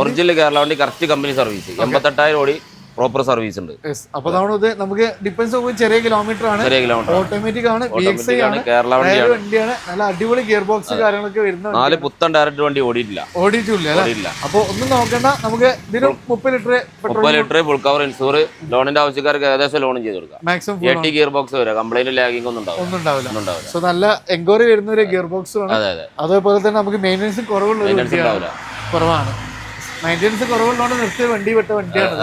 ഒറിജിനൽ കേരള വണ്ടി, കറക്റ്റ് കമ്പനി സർവീസ്. 88,000 ഓടി, പ്രോപ്പർ സർവീസ് ഉണ്ട്. അപ്പൊ നമുക്ക് ഡിപ്പെൻസ് ചെറിയ കിലോമീറ്റർ ആണ്, ഓട്ടോമാറ്റിക് ആണ്, VXi ആണ്, കേരള വണ്ടിയാണ്. നല്ല അടിപൊളി ഗിയർ ബോക്സ് കാര്യങ്ങളൊക്കെ വരുന്ന 4 പുത്തൻ ഡയറക്റ്റ് വണ്ടി ഓടിയിട്ടില്ല. അപ്പൊ ഒന്നും നോക്കണ്ട. നമുക്ക് ഇതിന് 30 ലിറ്റർ ഫുൾ കവർ ഇൻഷൂർ. ലോണിന്റെ ആവശ്യക്കാർക്ക് ഏകദേശം ലോൺ ചെയ്ത് കൊടുക്കാം. മാക്സിമം 80 ഗിയർ ബോക്സ് വരാം. കംപ്ലൈന്റ് ലാഗിംഗ് ഒന്നും ഉണ്ടാവില്ല. സോ നല്ല എൻക്വയറി വരുന്ന ഒരു ഗിയർ ബോക്സ് ആണ്. അതേപോലെ തന്നെ നമുക്ക് മെയിൻ്റെനൻസ് കുറവാണ്. മെയിൻ്റെനൻസ് കുറവുള്ളതുകൊണ്ട് നിർത്തിയ വിട്ട വണ്ടിയാണ്.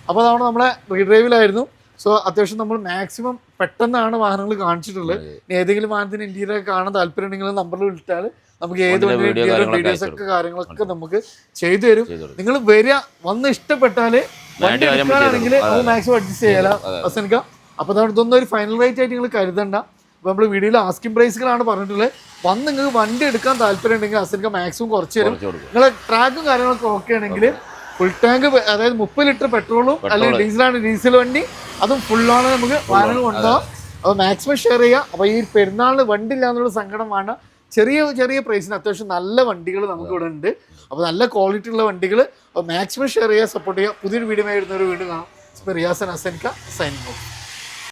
അപ്പോൾ അതാണ് നമ്മളെ റീഡ്രൈവിലായിരുന്നു. സോ അത്യാവശ്യം നമ്മൾ മാക്സിമം പെട്ടെന്നാണ് വാഹനങ്ങൾ കാണിച്ചിട്ടുള്ളത്. ഏതെങ്കിലും വാഹനത്തിന് ഇന്ത്യയിലൊക്കെ കാണാൻ താല്പര്യം ഉണ്ടെങ്കിൽ നമ്പറിൽ വിളിച്ചാൽ നമുക്ക് ഏത് വീഡിയോസ് ഒക്കെ കാര്യങ്ങളൊക്കെ നമുക്ക് ചെയ്തു തരും. നിങ്ങൾ വന്ന് ഇഷ്ടപ്പെട്ടാല് വണ്ടി എടുക്കാനാണെങ്കിൽ നമുക്ക് മാക്സിമം അഡ്ജസ്റ്റ് ചെയ്യാലോ അവസാനിക്കാം. അപ്പോൾ അതാണ് ഇതൊന്നും ഒരു ഫൈനൽ റേറ്റ് ആയിട്ട് നിങ്ങൾ കരുതണ്ട. അപ്പോൾ നമ്മൾ വീഡിയോയിൽ ആസ്കിംഗ് പ്രൈസുകളാണ് പറഞ്ഞിട്ടുള്ളത്. വന്ന് നിങ്ങൾക്ക് വണ്ടി എടുക്കാൻ താല്പര്യം ഉണ്ടെങ്കിൽ അസനിക്ക മാക്സിമം കുറച്ച് തരും. നിങ്ങളെ ട്രാക്കും കാര്യങ്ങളൊക്കെ ഓക്കെ ആണെങ്കിൽ ഫുൾ ടാങ്ക്, അതായത് 30 ലിറ്റർ പെട്രോളും അല്ലെങ്കിൽ ഡീസലാണ്, ഡീസൽ വണ്ടി അതും ഫുള്ളാണ് നമുക്ക് വാഹനം കൊണ്ടുപോകാം. അപ്പോൾ മാക്സിമം ഷെയർ ചെയ്യുക. അപ്പോൾ ഈ പെരുന്നാളിന് വണ്ടി ഇല്ല എന്നുള്ള സങ്കടം വേണ്ട. ചെറിയ പ്രൈസിന് അത്യാവശ്യം നല്ല വണ്ടികൾ നമുക്ക് ഇവിടെ ഉണ്ട്. അപ്പോൾ നല്ല ക്വാളിറ്റി ഉള്ള വണ്ടികൾ. അപ്പോൾ മാക്സിമം ഷെയർ ചെയ്യുക, സപ്പോർട്ട് ചെയ്യുക. പുതിയൊരു വീഡിയോ ആയിരുന്നൊരു വീണ്ടും കാണാം. റിയാസ് ആൻഡ് അസനിക്ക സൈനിങ് ഓഫ്.